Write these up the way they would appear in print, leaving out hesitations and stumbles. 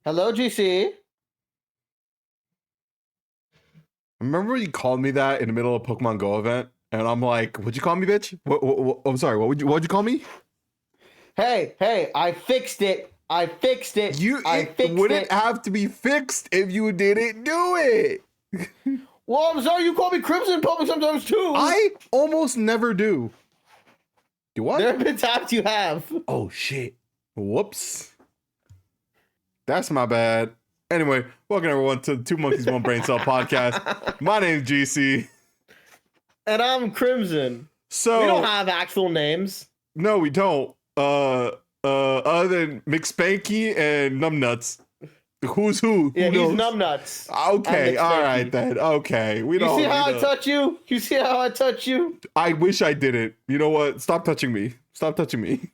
Hello, GeeC. Remember you called me that in the middle of a Pokemon Go event, and I'm like, "What'd you call me, bitch? I'm sorry. What'd you call me?" Hey, I fixed it. I fixed it. I It fixed wouldn't it. have to be fixed if you didn't do it. Well, I'm sorry you call me Crimson Public sometimes too. I almost never do. Do what? There have been times you have. Oh shit! Whoops. That's my bad. Anyway, welcome everyone to the Two Monkeys One Brain Cell podcast. My name's GeeC. And I'm Crimson. So We don't have actual names. no, we don't. Other than McSpanky and Numbnuts. Who's who? Yeah, Who he's knows? numbnuts. Okay, I'm all McSpanky. right then. Okay, we You don't. see how we I don't. touch you? You see how I touch you? I wish I didn't. You know what? Stop touching me. Stop touching me.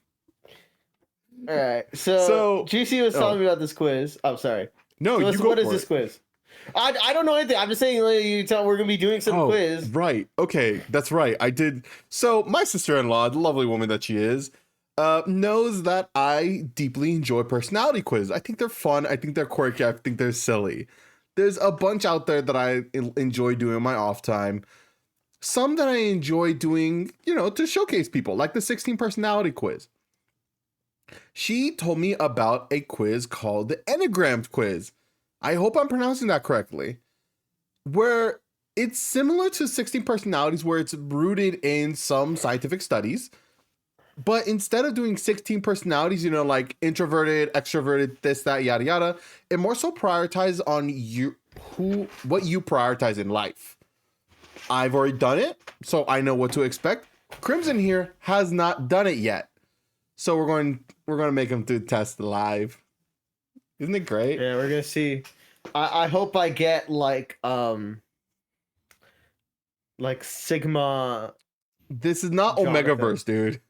All right. So GeeC was telling me about this quiz. I'm sorry. No, So you go what is for this it. quiz? I don't know anything. I'm just saying like, you tell we're gonna be doing some quiz. Right. Okay, that's right. I did. So my sister-in-law, the lovely woman that she is, knows that I deeply enjoy personality quizzes. I think they're fun. I think they're quirky. I think they're silly. There's a bunch out there that I enjoy doing in my off time. Some that I enjoy doing, to showcase people, like the 16 personality quiz. She told me about a quiz called the Enneagram quiz. I hope I'm pronouncing that correctly. Where it's similar to 16 personalities, where it's rooted in some scientific studies. But instead of doing 16 personalities, like introverted, extroverted, this, that, yada, yada, it more so prioritizes on what you prioritize in life. I've already done it, so I know what to expect. Crimson here has not done it yet. So we're going to make him do the test live. Isn't it great? Yeah, we're gonna see. I hope I get like Sigma. This is not Jonathan. Omegaverse, dude.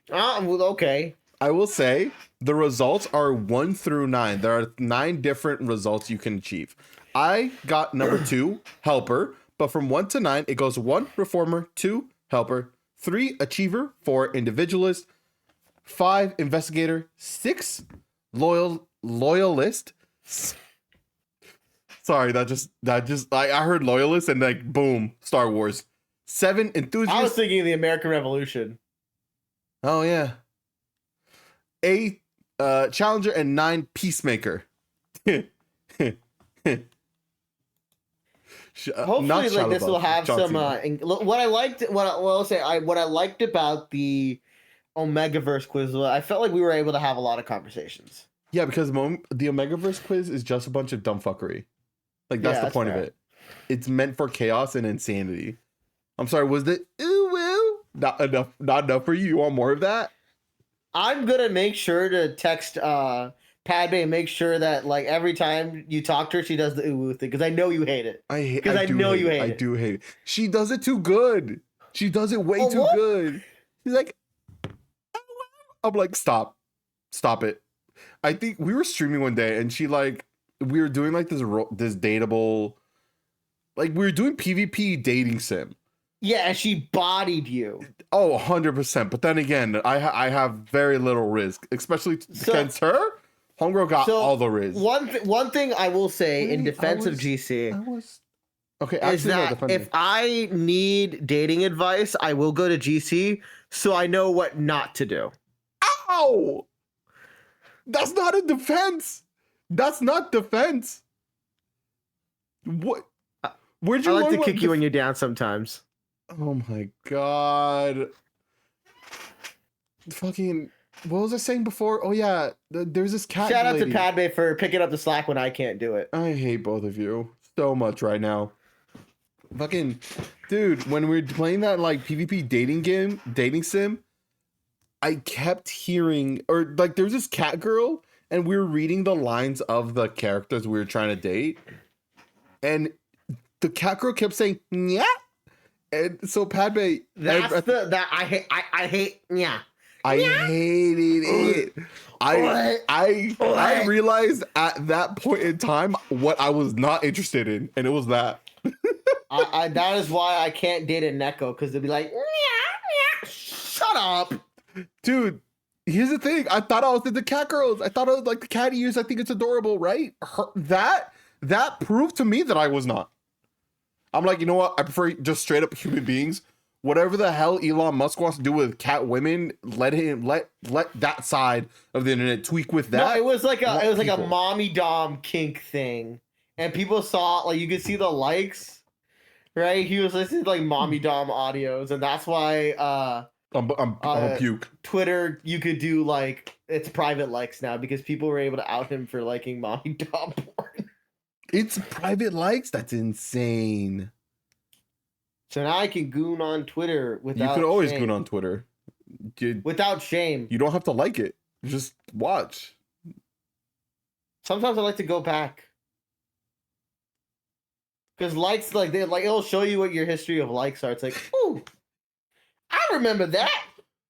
Well, okay. I will say the results are 1 through 9. There are 9 different results you can achieve. I got number 2, helper, but from 1 to 9, it goes 1, reformer, 2, helper, 3, achiever, 4, individualist, 5, investigator, 6, loyalist. Sorry, that just I heard loyalist and like boom, Star Wars. 7, enthusiast. I was thinking of the American Revolution. Oh yeah. 8, challenger, and 9, peacemaker. Hopefully, like this will have some. What I liked about the Omegaverse quiz, I felt like we were able to have a lot of conversations. Yeah, because the Omegaverse quiz is just a bunch of dumb fuckery. Like that's the point of it. It's meant for chaos and insanity. I'm sorry, was the ooh woo not enough for you? You want more of that? I'm gonna make sure to text Padme and make sure that like every time you talk to her, she does the ooh woo thing because I know you hate it. I hate. Because I know you hate it. I do hate it. She does it too good. She does it way too good. She's like, I'm like, stop it. I think we were streaming one day and we were doing like this dateable, like we were doing PvP dating sim. Yeah, and she bodied you. Oh, 100%. But then again, I have very little risk, especially against her. Homegirl got all the risk. One thing I will say in defense of GeeC is that if I need dating advice, I will go to GeeC so I know what not to do. Ow! That's not a defense. That's not defense. What? Where'd you I like to kick you when you're down sometimes. Oh my god. Fucking, what was I saying before? Oh yeah, there's this cat Shout lady. out to Padme for picking up the slack when I can't do it. I hate both of you so much right now. Fucking, dude, when we were playing that like PvP dating sim, I kept hearing, or like there's this cat girl and we were reading the lines of the characters we were trying to date. And the cat girl kept saying, yeah. And so Padme, I hate yeah. I hated it. I realized at that point in time what I was not interested in, and it was that. That is why I can't date a Neko, because they'll be like, shut up. Dude, Here's the thing. I thought I was into cat girls. I thought I was like the cat ears. I think it's adorable, right? That proved to me that I was not. I'm like, you know what? I prefer just straight up human beings. Whatever the hell Elon Musk wants to do with cat women, let that side of the internet tweak with that. No, it was like a mommy dom kink thing, and people saw like you could see the likes, right? He was listening to like mommy dom audios, and that's why I'm a puke. Twitter, you could do like it's private likes now because people were able to out him for liking mommy dom porn. It's private likes. That's insane. So now I can goon on Twitter without shame. You could always goon on Twitter. Without shame. You don't have to like it. Just watch. Sometimes I like to go back. Because likes, like, it'll show you what your history of likes are. It's like, ooh, I remember that.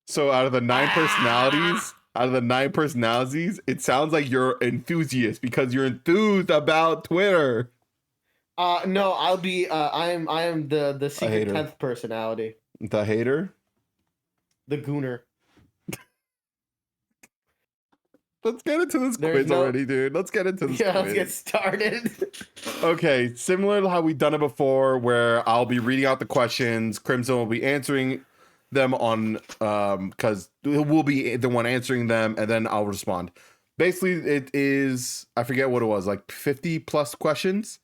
So out of the 9 personalities, it sounds like you're enthusiast because you're enthused about Twitter. No, I'll be. I am the secret 10th personality. The hater. The gooner. Let's get into this quiz already, dude. Let's get into this quiz. Let's get started. Okay, similar to how we've done it before, where I'll be reading out the questions, Crimson will be answering them on, because we'll be the one answering them, and then I'll respond. Basically, it is, I forget what it was, like 50 plus questions.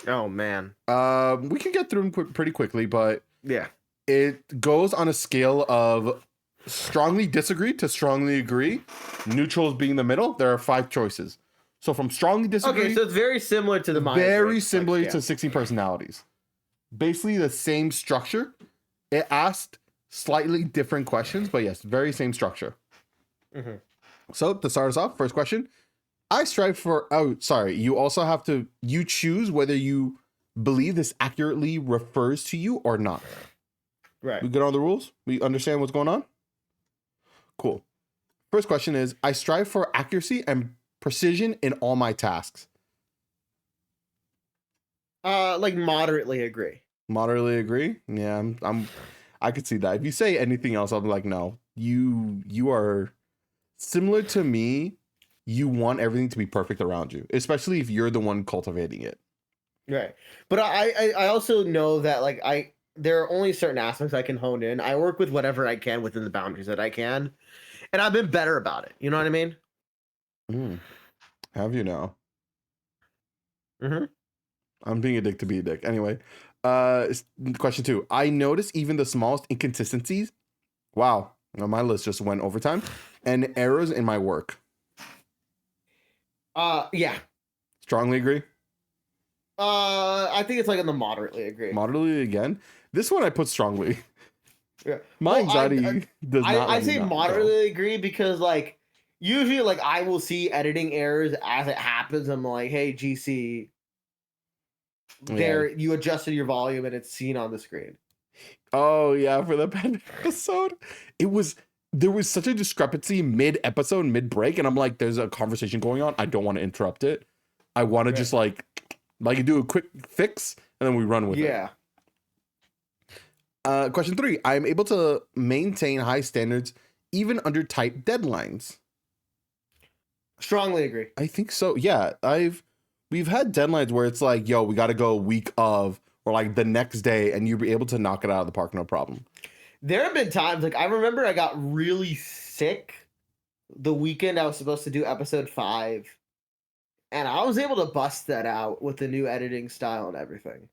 Oh man. We can get through them pretty quickly, but yeah, it goes on a scale of strongly disagree to strongly agree. Neutrals being the middle. There are 5 choices. So from strongly disagree. Okay, so it's very similar to the very similar to 16 personalities. Basically the same structure. It asked slightly different questions, but yes, very same structure. Mm-hmm. So to start us off, first question. I strive for, you also have to, you choose whether you believe this accurately refers to you or not. Right. We good on the rules? We understand what's going on? Cool. First question is, I strive for accuracy and precision in all my tasks. Like moderately agree. Moderately agree? Yeah, I could see that. If you say anything else, I'll be like, no, you are similar to me. You want everything to be perfect around you, especially if you're the one cultivating it. Right. But I also know that like there are only certain aspects I can hone in. I work with whatever I can within the boundaries that I can. And I've been better about it. You know what I mean? Have you now? Mm-hmm. I'm being a dick to be a dick. Anyway, question 2. I notice even the smallest inconsistencies. Wow. Now my list just went overtime. And errors in my work. Yeah. Strongly agree? I think it's like in the moderately agree. Moderately again? This one I put strongly. Yeah. My anxiety does not. I say moderately agree because like usually like I will see editing errors as it happens. I'm like, hey, GeeC, there you adjusted your volume and it's seen on the screen. Oh yeah, for the pen episode, there was such a discrepancy mid-episode, mid-break, and I'm like, there's a conversation going on. I don't want to interrupt it. I want to just like do a quick fix and then we run with it. Yeah. Question 3. I'm able to maintain high standards even under tight deadlines. Strongly agree. I think so. Yeah. We've had deadlines where it's like, yo, we got to go a week of, or like the next day, and you'll be able to knock it out of the park, no problem. There have been times, like I remember I got really sick the weekend I was supposed to do episode 5. And I was able to bust that out with the new editing style and everything.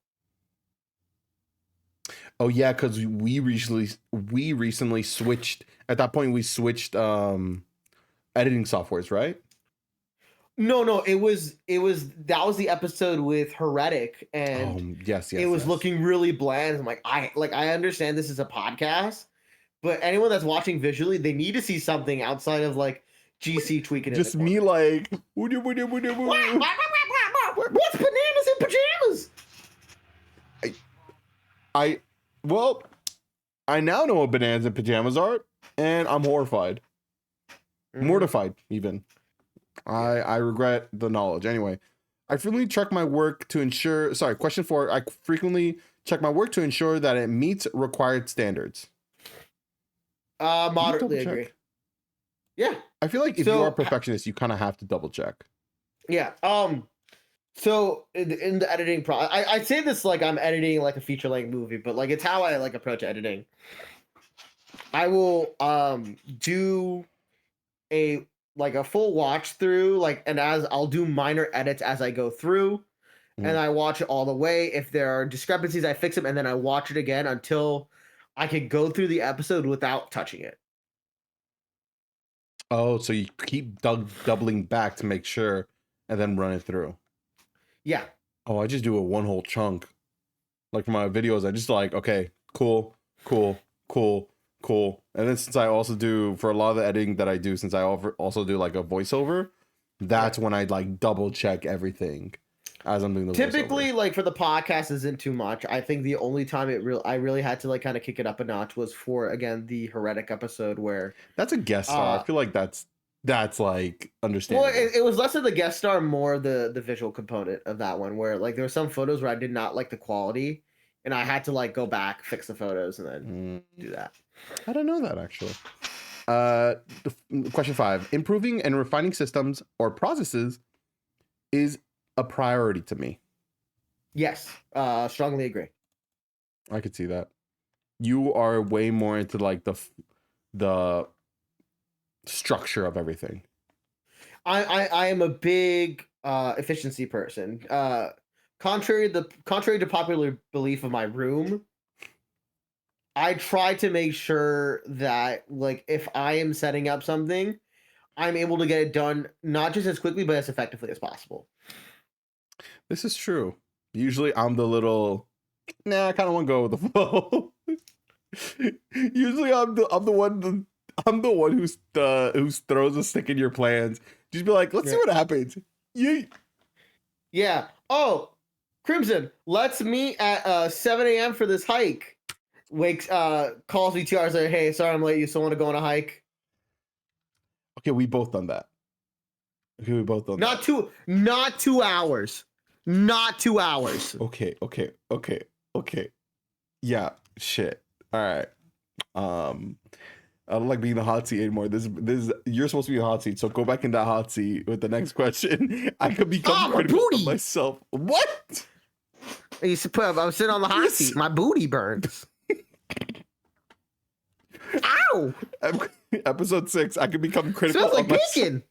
Oh yeah, because we recently switched. At that point, we switched editing softwares, right? No, it was that was the episode with Heretic, and yes, it was looking really bland. I'm like, I understand this is a podcast, but anyone that's watching visually, they need to see something outside of like GeeC tweaking. Just me like, what's bananas in pajamas? Well, I now know what bananas in pajamas are, and I'm horrified. Mortified, even. I regret the knowledge. Anyway, I frequently check my work to ensure... Sorry, question 4. I frequently check my work to ensure that it meets required standards. Moderately agree. Yeah. I feel like if So, you are a perfectionist, you kind of have to double check. Yeah. So in the editing I say this like I'm editing like a feature length movie, but like it's how I like approach editing. I will do a like a full watch through, like, and as I'll do minor edits as I go through, and I watch it all the way. If there are discrepancies, I fix them, and then I watch it again until I can go through the episode without touching it. Oh, so you keep doubling back to make sure, and then run it through. Yeah. Oh, I just do a one whole chunk. Like for my videos, I just like, okay, cool. And then since I also do, for a lot of the editing that I do, since I also do like a voiceover, that's when I like double check everything as I'm doing the Typically, voiceover. like for the podcast isn't too much. I think the only time I really had to like kind of kick it up a notch was for, again, the heretic episode where That's a guest star. I feel like that's like understandable. Well, it was less of the guest star, more the visual component of that one, where like there were some photos where I did not like the quality, and I had to like go back, fix the photos, and then do that. I don't know that actually. Question 5: improving and refining systems or processes is a priority to me. Yes, strongly agree. I could see that. You are way more into like the structure of everything. I am a big efficiency person. Contrary to popular belief of my room, I try to make sure that like if I am setting up something, I'm able to get it done not just as quickly but as effectively as possible. This is true. Usually I'm the little, I kind of want to go with the flow. Usually I'm the one who throws a stick in your plans. Just be like, let's see what happens. Yeah. Oh, Crimson, let's meet at 7 a.m. for this hike. Calls me 2 hours later. Hey, sorry I'm late. You still want to go on a hike? Okay, we both done that. Not 2 hours. Not 2 hours. Okay. Yeah, shit. All right. I don't like being in the hot seat anymore. This you're supposed to be in the hot seat, so go back in that hot seat with the next question. I could become critical of myself. What? I'm sitting on the hot seat. My booty burns. Ow! Episode 6. I could become critical. Smells like bacon.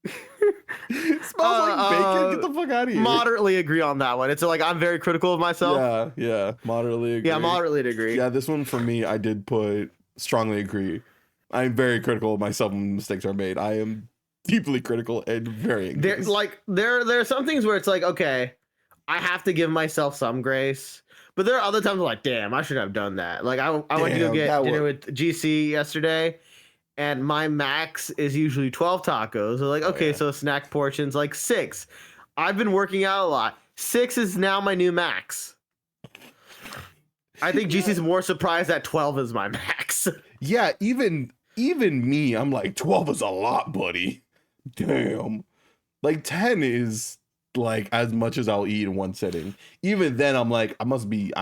Smells like bacon. Get the fuck out of here. Moderately agree on that one. It's like I'm very critical of myself. Yeah. Moderately agree. Yeah, moderately agree. Yeah, this one for me, I did put strongly agree. I'm very critical of myself when mistakes are made. I am deeply critical and very angry. There are some things where it's like, okay, I have to give myself some grace. But there are other times like, damn, I should have done that. Like I went to go get dinner with GeeC yesterday, and my max is usually 12 tacos. So like, okay, so snack portions like 6. I've been working out a lot. 6 is now my new max. I think GeeC's more surprised that 12 is my max. Yeah, even me, I'm like, 12 is a lot, buddy. Damn. Like 10 is like as much as I'll eat in one sitting. Even then I'm like, I must be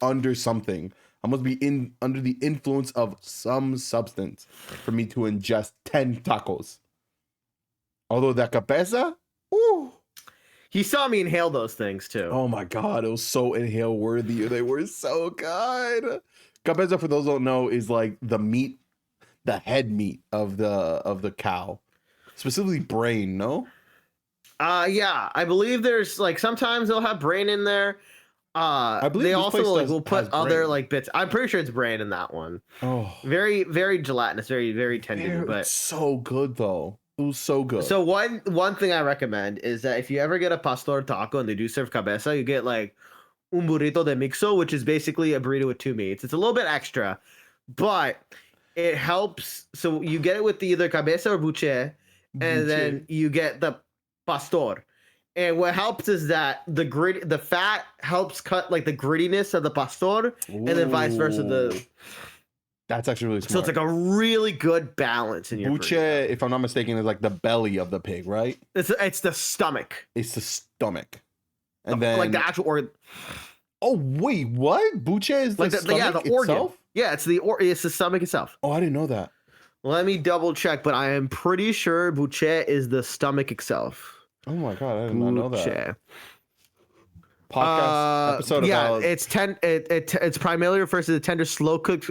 under something. I must be under the influence of some substance for me to ingest 10 tacos. Although that cabeza, ooh. He saw me inhale those things too. Oh my god, it was so inhale worthy. They were so good. Cabeza, for those who don't know, is like the meat, the head meat of the cow. Specifically brain, no? Yeah, I believe there's like sometimes they'll have brain in there. I believe they also like will put other like bits. I'm pretty sure it's brain in that one. Oh, very, very gelatinous, very, very tender. But so good though. It was so good. So one thing I recommend is that if you ever get a pastor taco and they do serve cabeza, you get like un burrito de mixo, which is basically a burrito with 2 meats. It's a little bit extra, but it helps. So you get it with either cabeza or buche, and then you get the pastor. And what helps is that the fat helps cut like the grittiness of the pastor, and then vice versa. That's actually really smart. So it's like a really good balance in your buche, burrito. If I'm not mistaken, is like the belly of the pig, right? It's the stomach. It's the stomach, and then like the actual organ. Oh wait, what? Buche is like the organ. itself? Yeah, it's the stomach itself. Oh, I didn't know that. Let me double check, but I am pretty sure buche is the stomach itself. Oh my god, I did not know that. Podcast episode yeah, about it's primarily refers to the tender, slow cooked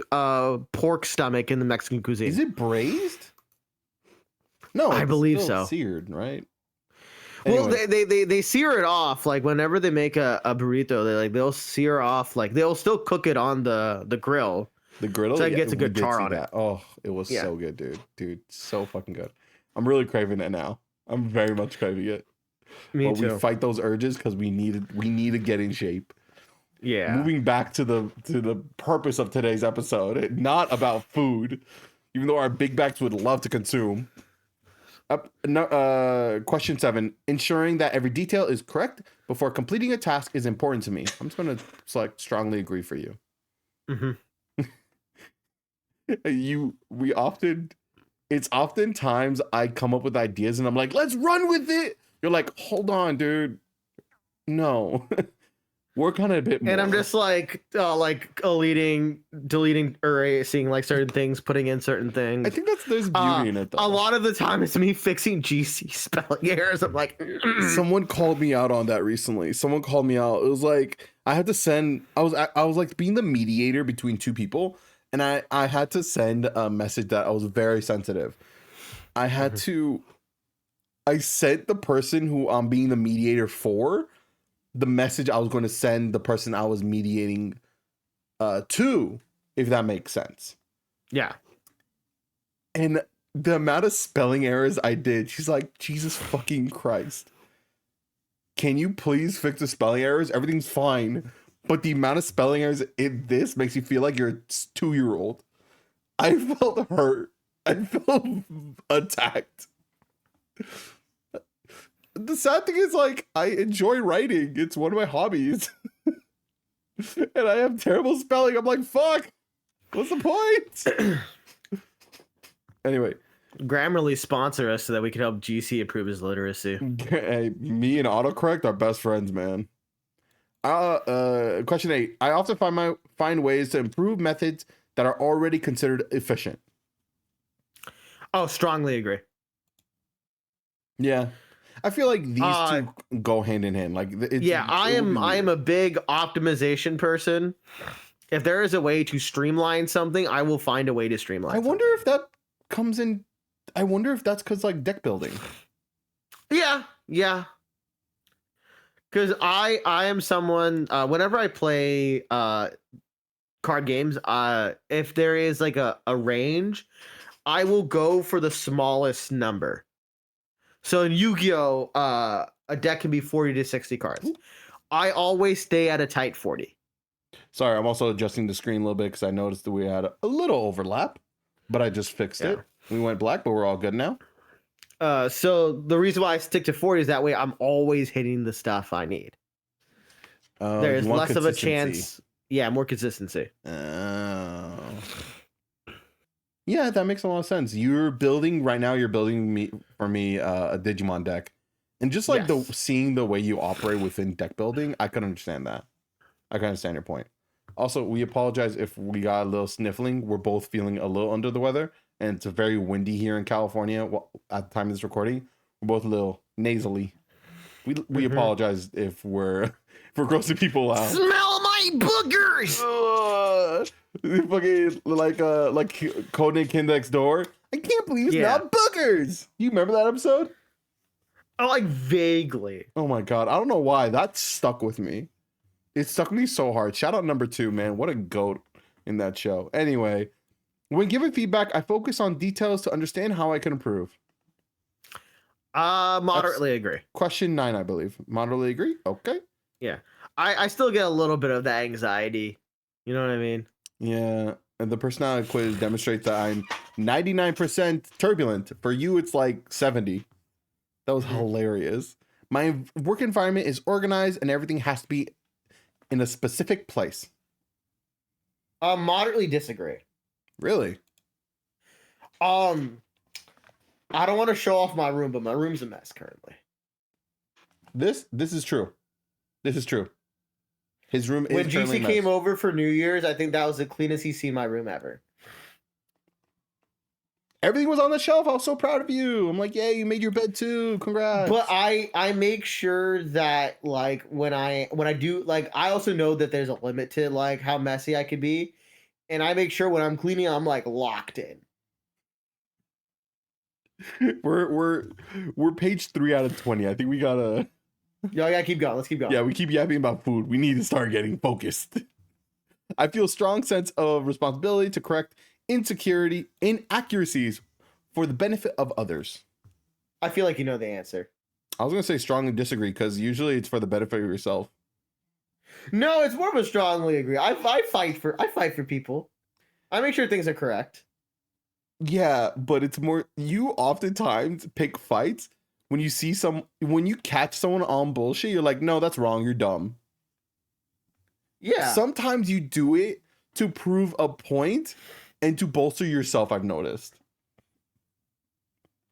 pork stomach in the Mexican cuisine. Is it braised? No, I believe so. Seared, right? Well, Anyway. they sear it off. Like whenever they make a burrito, they'll sear off. Like they'll still cook it on the grill. The griddle, so it gets a good char on it. Oh, it was so good, dude, so fucking good. I'm really craving it now. I'm very much craving it. Me too. We fight those urges because we need to get in shape. Yeah. Moving back to the purpose of today's episode, not about food, even though our big backs would love to consume. Question 7: ensuring that every detail is correct before completing a task is important to me. I'm just gonna select strongly agree for you. Mm-hmm. It's oftentimes I come up with ideas and I'm like, let's run with it. You're like, hold on, dude. No. Work on it a bit more. And I'm just like deleting, erasing like certain things, putting in certain things. I think there's beauty in it though. A lot of the time it's me fixing GeeC spelling errors. I'm like, someone called me out on that recently. Someone called me out. It was like I had to send. I was like being the mediator between two people, and I had to send a message that I was very sensitive. I sent the person who I'm being the mediator for the message I was going to send the person I was mediating to, if that makes sense. Yeah. And the amount of spelling errors I did, she's like, Jesus fucking Christ. Can you please fix the spelling errors? Everything's fine. But the amount of spelling errors in this makes you feel like you're a 2-year-old. I felt hurt. I felt attacked. The sad thing is, like, I enjoy writing. It's one of my hobbies. And I have terrible spelling. I'm like, fuck. What's the point? Anyway. Grammarly sponsor us so that we can help GeeC improve his literacy. Hey, me and autocorrect are best friends, man. Question 8. I often find ways to improve methods that are already considered efficient. Oh, strongly agree. Yeah. I feel like these two go hand in hand. Like, I am a big optimization person. If there is a way to streamline something, I will find a way to streamline. I wonder if that comes in. I wonder if that's because like deck building. Yeah. Because I am someone. Whenever I play card games, if there is like a range, I will go for the smallest number. So in Yu-Gi-Oh, a deck can be 40 to 60 cards. I always stay at a tight 40. Sorry, I'm also adjusting the screen a little bit because I noticed that we had a little overlap, but I just fixed it. We went black, but we're all good now. So the reason why I stick to 40 is that way I'm always hitting the stuff I need. There's less of a chance. Yeah, more consistency. Yeah, that makes a lot of sense. You're building a Digimon deck. And just like seeing the way you operate within deck building, I can understand that. I can understand your point. Also, we apologize if we got a little sniffling. We're both feeling a little under the weather, and it's very windy here in California at the time of this recording. We're both a little nasally. We apologize if we're grossing people out. Smell my boogers! Fucking like Codename Kid Next Door. I can't believe it's not boogers. You remember that episode? Oh, like vaguely. Oh my god, I don't know why that stuck with me. It stuck me so hard. Shout out number 2, man. What a goat in that show. Anyway, when giving feedback, I focus on details to understand how I can improve. Moderately agree. Question 9, I believe. Moderately agree. Okay. Yeah, I still get a little bit of the anxiety. You know what I mean? Yeah, and the personality quiz demonstrates that I'm 99% turbulent. For you, it's like 70. That was hilarious. My work environment is organized and everything has to be in a specific place. Moderately disagree. Really? I don't want to show off my room, but my room's a mess currently. This is true. This is true. His room is when GeeC came over for New Year's, I think that was the cleanest he's seen my room ever. everything was on the shelf. I was so proud of you. I'm like, yeah, you made your bed too. Congrats. But I make sure that like when I do, like, I also know that there's a limit to like how messy I could be, and I make sure when I'm cleaning I'm like locked in. we're page 3 out of 20. I think we gotta. Y'all gotta keep going. Let's keep going. Yeah, we keep yapping about food. We need to start getting focused. I feel a strong sense of responsibility to correct insecurity, inaccuracies for the benefit of others. I feel like you know the answer. I was gonna say strongly disagree because usually it's for the benefit of yourself. No, it's more of a strongly agree. I fight for people. I make sure things are correct. Yeah, but it's more, you oftentimes pick fights when you catch someone on bullshit. You're like, no, that's wrong. You're dumb. Yeah. Sometimes you do it to prove a point and to bolster yourself. I've noticed,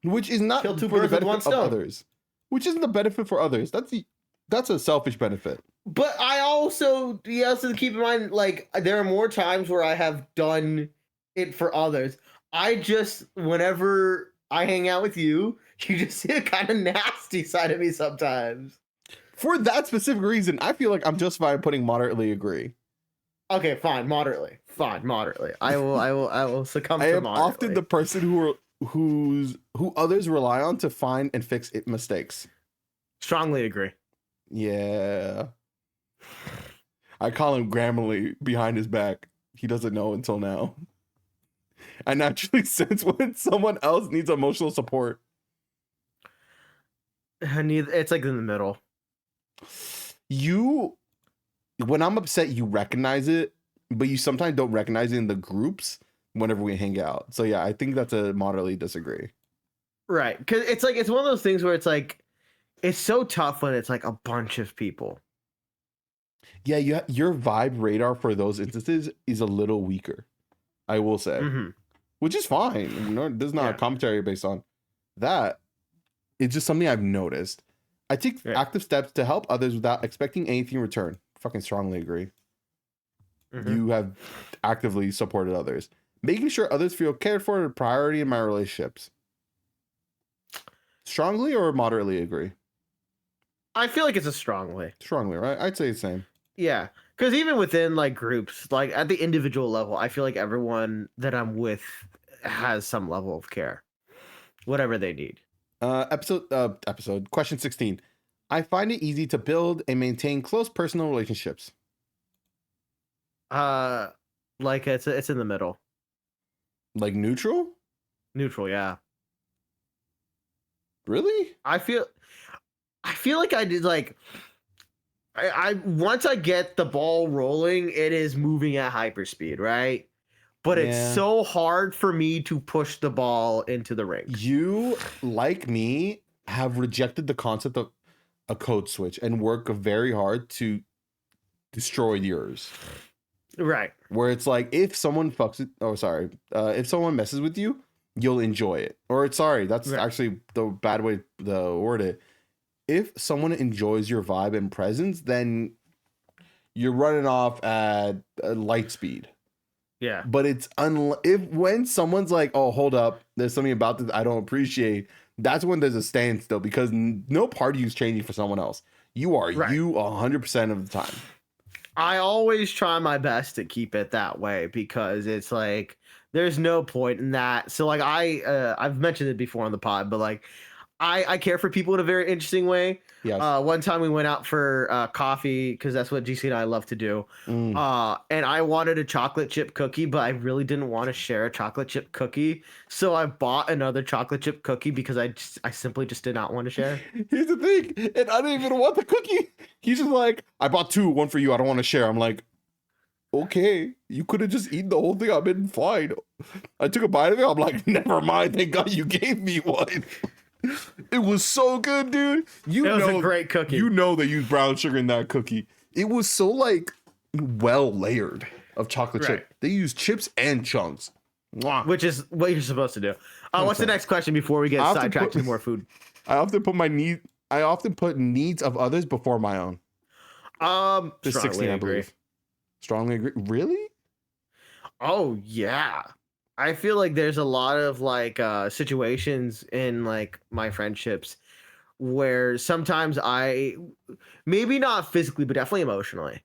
which is not Kill two for the birds with one benefit of stone. others. Which isn't the benefit for others. That's a selfish benefit. But I also, you also keep in mind, like, there are more times where I have done it for others. I just, whenever I hang out with you, you just see a kind of nasty side of me sometimes. For that specific reason, I feel like I'm justified putting moderately agree. Okay, fine, moderately. Fine, moderately. I will succumb I to am moderately. often the person who others rely on to find and fix mistakes. Strongly agree. Yeah. I call him gremlin behind his back. He doesn't know until now. I naturally sense when someone else needs emotional support. It's like in the middle. When I'm upset, you recognize it, but you sometimes don't recognize it in the groups whenever we hang out. So yeah, I think that's a moderately disagree. Right. Because it's like, it's one of those things where it's like, it's so tough when it's like a bunch of people. Yeah, your vibe radar for those instances is a little weaker, I will say. Mm-hmm. Which is fine. No, there's not a commentary based on that. It's just something I've noticed. I take active steps to help others without expecting anything in return. Fucking strongly agree. Mm-hmm. You have actively supported others. Making sure others feel cared for is a priority in my relationships. Strongly or moderately agree? I feel like it's a strongly. Strongly, right? I'd say the same. Yeah. Because even within like groups, like at the individual level, I feel like everyone that I'm with has some level of care, whatever they need. Episode question 16. I find it easy to build and maintain close personal relationships. Like it's in the middle. Like neutral? Neutral, yeah. Really? I feel like I did like I once I get the ball rolling, it is moving at hyperspeed, right? But it's so hard for me to push the ball into the ring. You, like me, have rejected the concept of a code switch and work very hard to destroy yours. Right. Where it's like, if someone if someone messes with you, you'll enjoy it. Or that's actually the bad way to word it. If someone enjoys your vibe and presence, then you're running off at light speed. Yeah. But it's when someone's like, oh, hold up, there's something about this I don't appreciate, that's when there's a standstill, because no party is changing for someone else. You are you 100% of the time. I always try my best to keep it that way, because it's like there's no point in that. So like I've mentioned it before on the pod, but like I care for people in a very interesting way. Yes. One time we went out for coffee, because that's what GeeC and I love to do. And I wanted a chocolate chip cookie, but I really didn't want to share a chocolate chip cookie. So I bought another chocolate chip cookie because I simply just did not want to share. Here's the thing, and I didn't even want the cookie. He's just like, I bought two, one for you. I don't want to share. I'm like, okay, you could have just eaten the whole thing. I've been fine. I took a bite of it. I'm like, never mind. Thank God you gave me one. It was so good, dude. It was a great cookie. You know they used brown sugar in that cookie. It was so like well layered of chocolate chip. They used chips and chunks. Mwah. Which is what you're supposed to do. What's the next question before we get sidetracked to more food? I often put needs of others before my own. This 16, I believe. Strongly agree. Really? Oh yeah. I feel like there's a lot of like situations in like my friendships where sometimes I, maybe not physically, but definitely emotionally,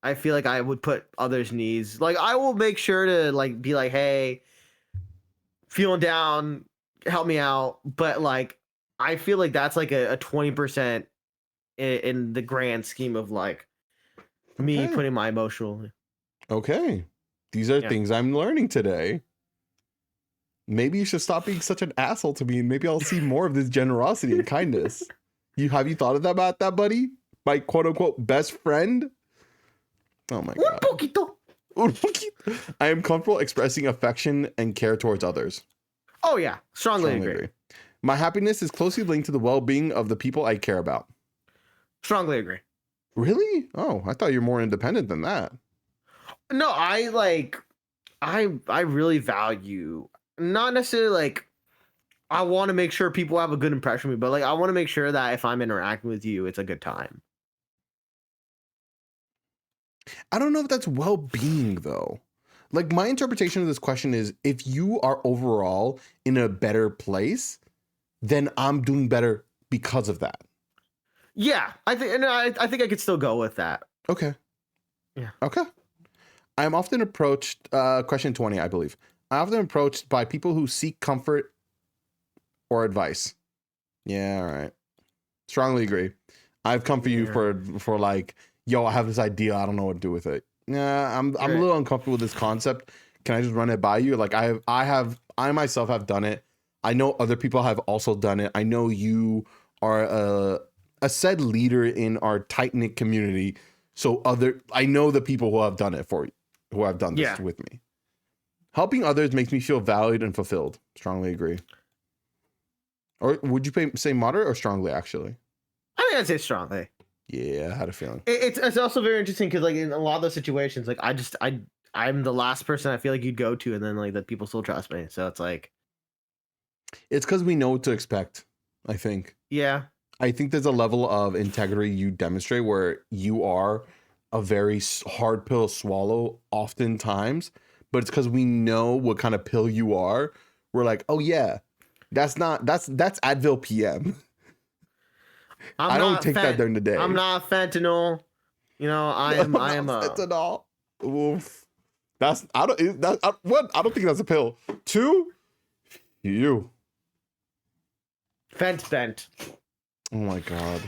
I feel like I would put others' needs. Like I will make sure to like be like, hey, feeling down, help me out. But like I feel like that's like a 20% in the grand scheme of like me Okay. putting my emotional. Okay. These are Yeah. things I'm learning today. Maybe you should stop being such an asshole to me, and maybe I'll see more of this generosity and kindness. Have you thought of that about that, buddy? My quote unquote best friend? Oh my Un god. poquito. I am comfortable expressing affection and care towards others. Oh yeah, strongly agree. My happiness is closely linked to the well-being of the people I care about. Strongly agree. Really? Oh, I thought you're more independent than that. No, I really value, not necessarily like I want to make sure people have a good impression of me, but like I want to make sure that if I'm interacting with you, it's a good time. I don't know if that's well-being though. Like my interpretation of this question is if you are overall in a better place, then I'm doing better because of that. Yeah, I think I could still go with that. Okay. Yeah. Okay. I am often approached, question 20, I believe. I'm often approached by people who seek comfort or advice. Yeah, all right. Strongly agree. I've come for you for like, yo, I have this idea. I don't know what to do with it. Yeah, I'm a little uncomfortable with this concept. Can I just run it by you? Like I myself have done it. I know other people have also done it. I know you are a said leader in our tight knit community. So I know the people who have done it for you, who have done this with me. Helping others makes me feel valued and fulfilled. Strongly agree. Or would you say moderate or strongly, actually? I think I'd say strongly. Yeah, I had a feeling. It's also very interesting because like in a lot of those situations, like I'm the last person I feel like you'd go to, and then like the people still trust me. So it's like, it's because we know what to expect, I think. Yeah. I think there's a level of integrity you demonstrate where you are a very hard pill to swallow oftentimes, but it's because we know what kind of pill you are. We're like, oh yeah, that's Advil PM. I don't take that during the day. I'm not fentanyl. You know, I am fentanyl. Oof. I don't think that's a pill. 2, you. Fent. Oh my god.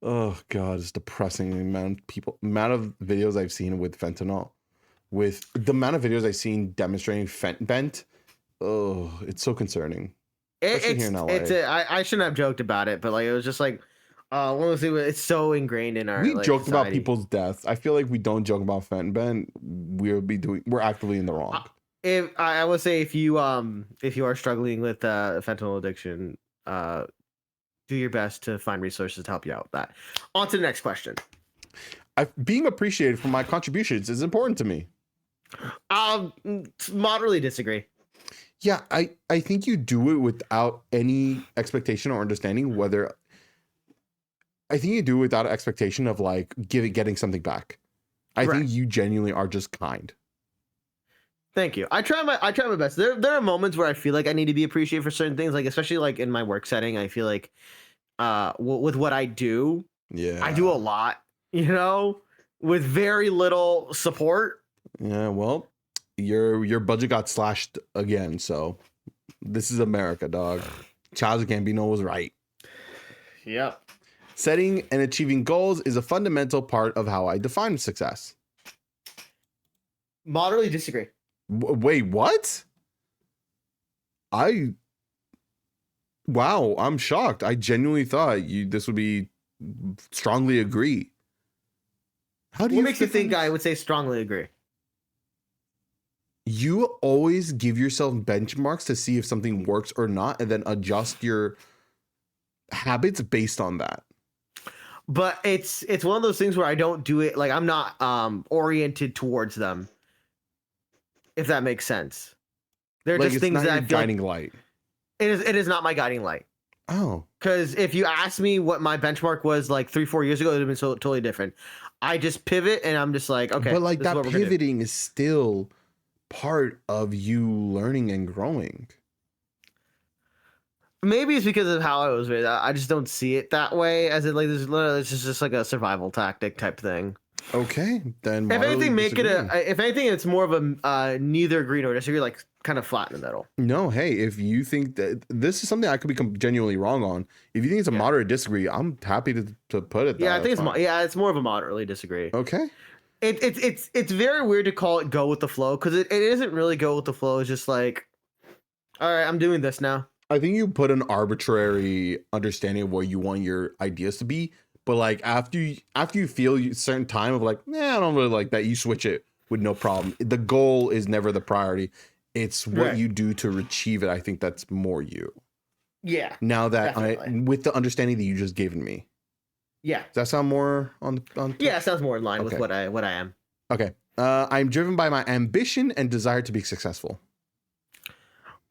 Oh god, it's depressing the amount of videos I've seen with fentanyl. With the amount of videos I've seen demonstrating fent bent. Oh, it's so concerning. Here in LA. I shouldn't have joked about it, but like it was just like one of those things. It's so ingrained in our. We joked society. about people's deaths. I feel like we don't joke about fent bent. We're actively in the wrong. If I would say if you are struggling with fentanyl addiction, do your best to find resources to help you out with that. On to the next question. Being appreciated for my contributions is important to me. Moderately disagree. Yeah, I think you do it without any expectation or understanding whether. I think you do it without an expectation of like getting something back. I think you genuinely are just kind. Thank you. I try my best. There are moments where I feel like I need to be appreciated for certain things, like especially like in my work setting. I feel like with what I do, I do a lot, you know, with very little support. Yeah, well, your budget got slashed again, so this is America, dog. Childish Gambino was right. Yep. Setting and achieving goals is a fundamental part of how I define success. Moderately disagree. Wait, what? Wow, I'm shocked. I genuinely thought this would be strongly agree. What makes you think I would say strongly agree? You always give yourself benchmarks to see if something works or not, and then adjust your habits based on that. But it's one of those things where I don't do it, like I'm not oriented towards them. If that makes sense. They're like just things that I feel guiding light. It is not my guiding light. Oh. Because if you asked me what my benchmark was like 3-4 years ago, it would have been totally different. I just pivot and I'm just like, okay. But like that pivoting is still part of you learning and growing. Maybe it's because of how I was raised. I just don't see it that way. As it like, there's literally it's just like a survival tactic type thing. Okay, then If anything, make it disagree. if anything, it's more of a neither agree nor disagree, like kind of flat in the middle. No, hey, if you think that this is something I could be genuinely wrong on, if you think it's a moderate disagree, I'm happy to put it. Yeah, I think it's fine. it's more of a moderately disagree. Okay. It's very weird to call it go with the flow because it isn't really go with the flow. It's just like, all right, I'm doing this now. I think you put an arbitrary understanding of what you want your ideas to be, but like after you feel a certain time of like, I don't really like that, you switch it with no problem. The goal is never the priority. It's what you do to achieve it. I think that's more you. Yeah. Now that with the understanding that you just given me. Yeah. Does that sound more on? Yeah, it sounds more in line with what I am. Okay. I'm driven by my ambition and desire to be successful.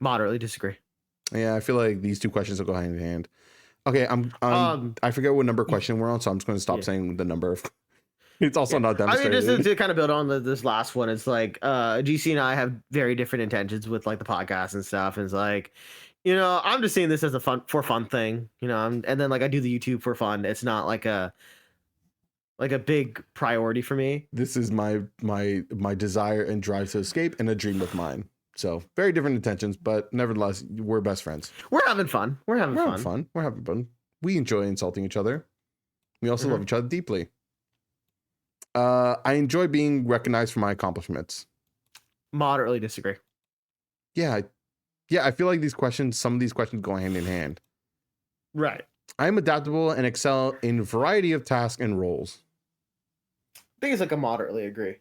Moderately disagree. Yeah, I feel like these two questions will go hand in hand. Okay, I forget what number question we're on, so I'm just going to stop saying the number. It's also not demonstrated. I mean, just to kind of build on this last one, it's like GeeC and I have very different intentions with like the podcast and stuff. And it's like, I'm just seeing this as a fun thing, and then like I do the YouTube for fun. It's not like a big priority for me. This is my desire and drive to escape and a dream of mine. So very different intentions, but nevertheless, we're best friends. We're having fun. We're having fun. We're having fun. We enjoy insulting each other. We also love each other deeply. I enjoy being recognized for my accomplishments. Moderately disagree. Yeah, I feel like some of these questions go hand in hand. Right. I am adaptable and excel in a variety of tasks and roles. I think it's like a moderately agree.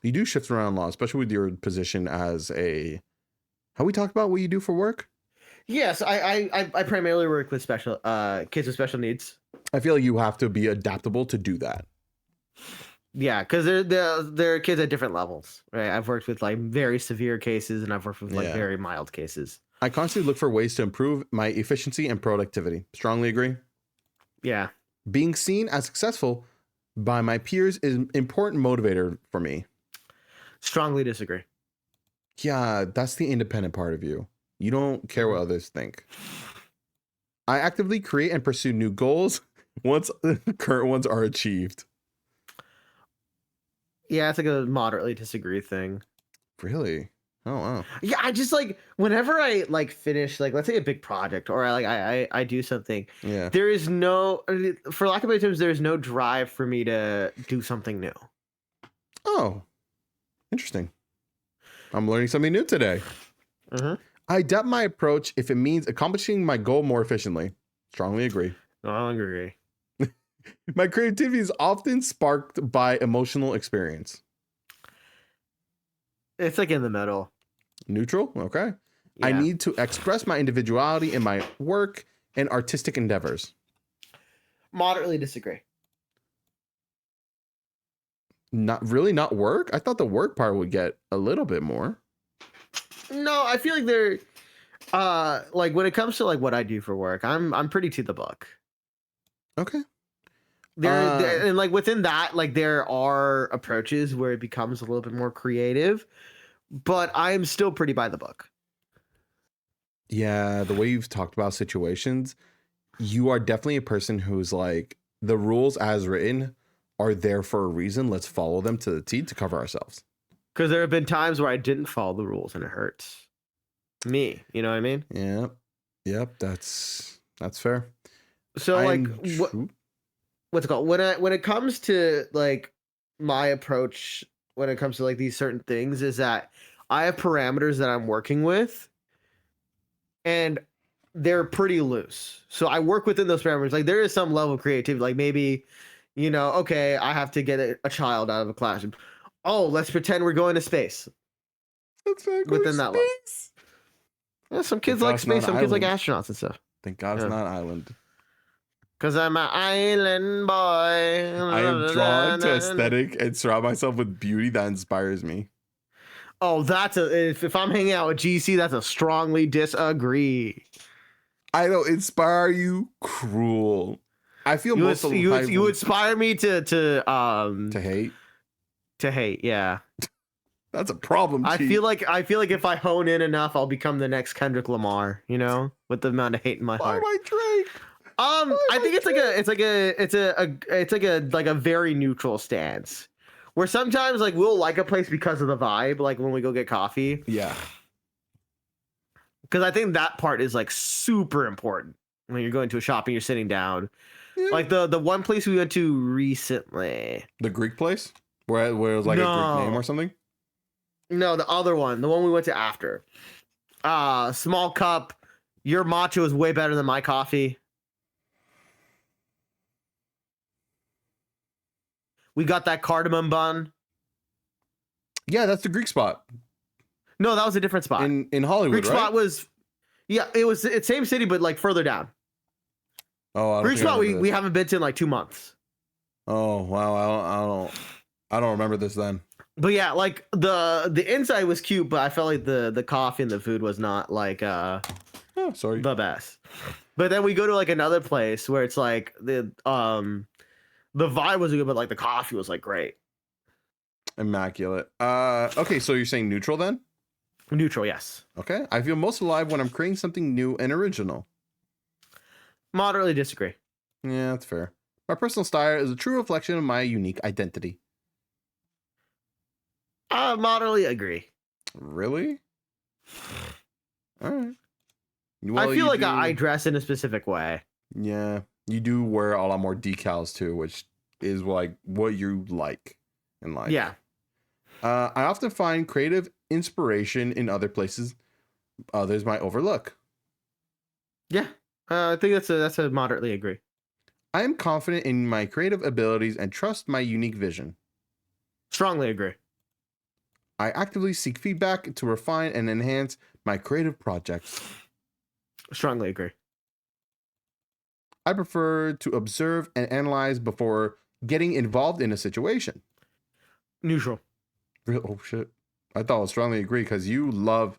You do shift around a lot, especially with your position as a... Have we talked about what you do for work? Yes, I primarily work with special kids with special needs. I feel like you have to be adaptable to do that. Yeah, because they're kids at different levels, right? I've worked with like very severe cases, and I've worked with like very mild cases. I constantly look for ways to improve my efficiency and productivity. Strongly agree. Yeah. Being seen as successful by my peers is an important motivator for me. Strongly disagree. Yeah, that's the independent part of you. You don't care what others think. I actively create and pursue new goals once the current ones are achieved. Yeah, it's like a moderately disagree thing. Really? Oh, wow. Yeah, I just like whenever I like finish like let's say a big project or I do something. Yeah. There is no, for lack of better terms, there's no drive for me to do something new. Oh, interesting. I'm learning something new today. I adapt my approach if it means accomplishing my goal more efficiently. Strongly agree. I agree. My creativity is often sparked by emotional experience. It's like in the middle. Neutral? Okay. Yeah. I need to express my individuality in my work and artistic endeavors. Moderately disagree. Not work? I thought the work part would get a little bit more. No, I feel like they're like when it comes to like what I do for work, I'm pretty to the book. Okay. There and like within that, like there are approaches where it becomes a little bit more creative, but I'm still pretty by the book. Yeah, the way you've talked about situations, you are definitely a person who's like, the rules as written are there for a reason. Let's follow them to the T to cover ourselves. Because there have been times where I didn't follow the rules and it hurts me. You know what I mean? Yeah. Yep. That's fair. So what's it called? When it comes to like my approach, when it comes to like these certain things, is that I have parameters that I'm working with, and they're pretty loose. So I work within those parameters. Like there is some level of creativity. Like maybe, okay, I have to get a child out of a classroom. Oh, let's pretend we're going to space. That's within that level. Yeah, some kids like space. Some kids like astronauts and stuff. Thank God it's not island. Because I'm an island boy. I am drawn to aesthetic and surround myself with beauty that inspires me. Oh, if I'm hanging out with GeeC, that's a strongly disagree. I don't inspire you. Cruel. I feel you inspire me to hate. To hate, yeah. That's a problem. I Chief. feel like if I hone in enough, I'll become the next Kendrick Lamar, you know, with the amount of hate in my Why heart. am I Drake? I think it's like a very neutral stance. Where sometimes like we'll like a place because of the vibe, like when we go get coffee. Yeah. Because I think that part is like super important when you're going to a shop and you're sitting down. Yeah. Like the one place we went to recently. The Greek place? Where it was like a Greek name or something? No, the other one. The one we went to after. Small cup. Your matcha is way better than my coffee. We got that cardamom bun. Yeah, that's the Greek spot. No, that was a different spot. In Hollywood, Greek right? spot was, yeah, it's same city, but like further down. Oh, Greek spot we haven't been to in like 2 months. Oh wow, I don't remember this then. But yeah, like the inside was cute, but I felt like the coffee and the food was not like sorry. the best. But then we go to like another place where it's like the vibe was good, but like the coffee was like great. Immaculate. Okay, so you're saying neutral then? Neutral, yes. Okay. I feel most alive when I'm creating something new and original. Moderately disagree. Yeah, that's fair. My personal style is a true reflection of my unique identity. Moderately agree. Really? All right. I feel like I dress in a specific way. Yeah, you do wear a lot more decals too, which is like what you like in life. Yeah. I often find creative inspiration in other places others might overlook. Yeah. I think that's a moderately agree. I am confident in my creative abilities and trust my unique vision. Strongly agree. I actively seek feedback to refine and enhance my creative projects. Strongly agree. I prefer to observe and analyze before getting involved in a situation. Neutral. Oh shit. I thought I would strongly agree because you love,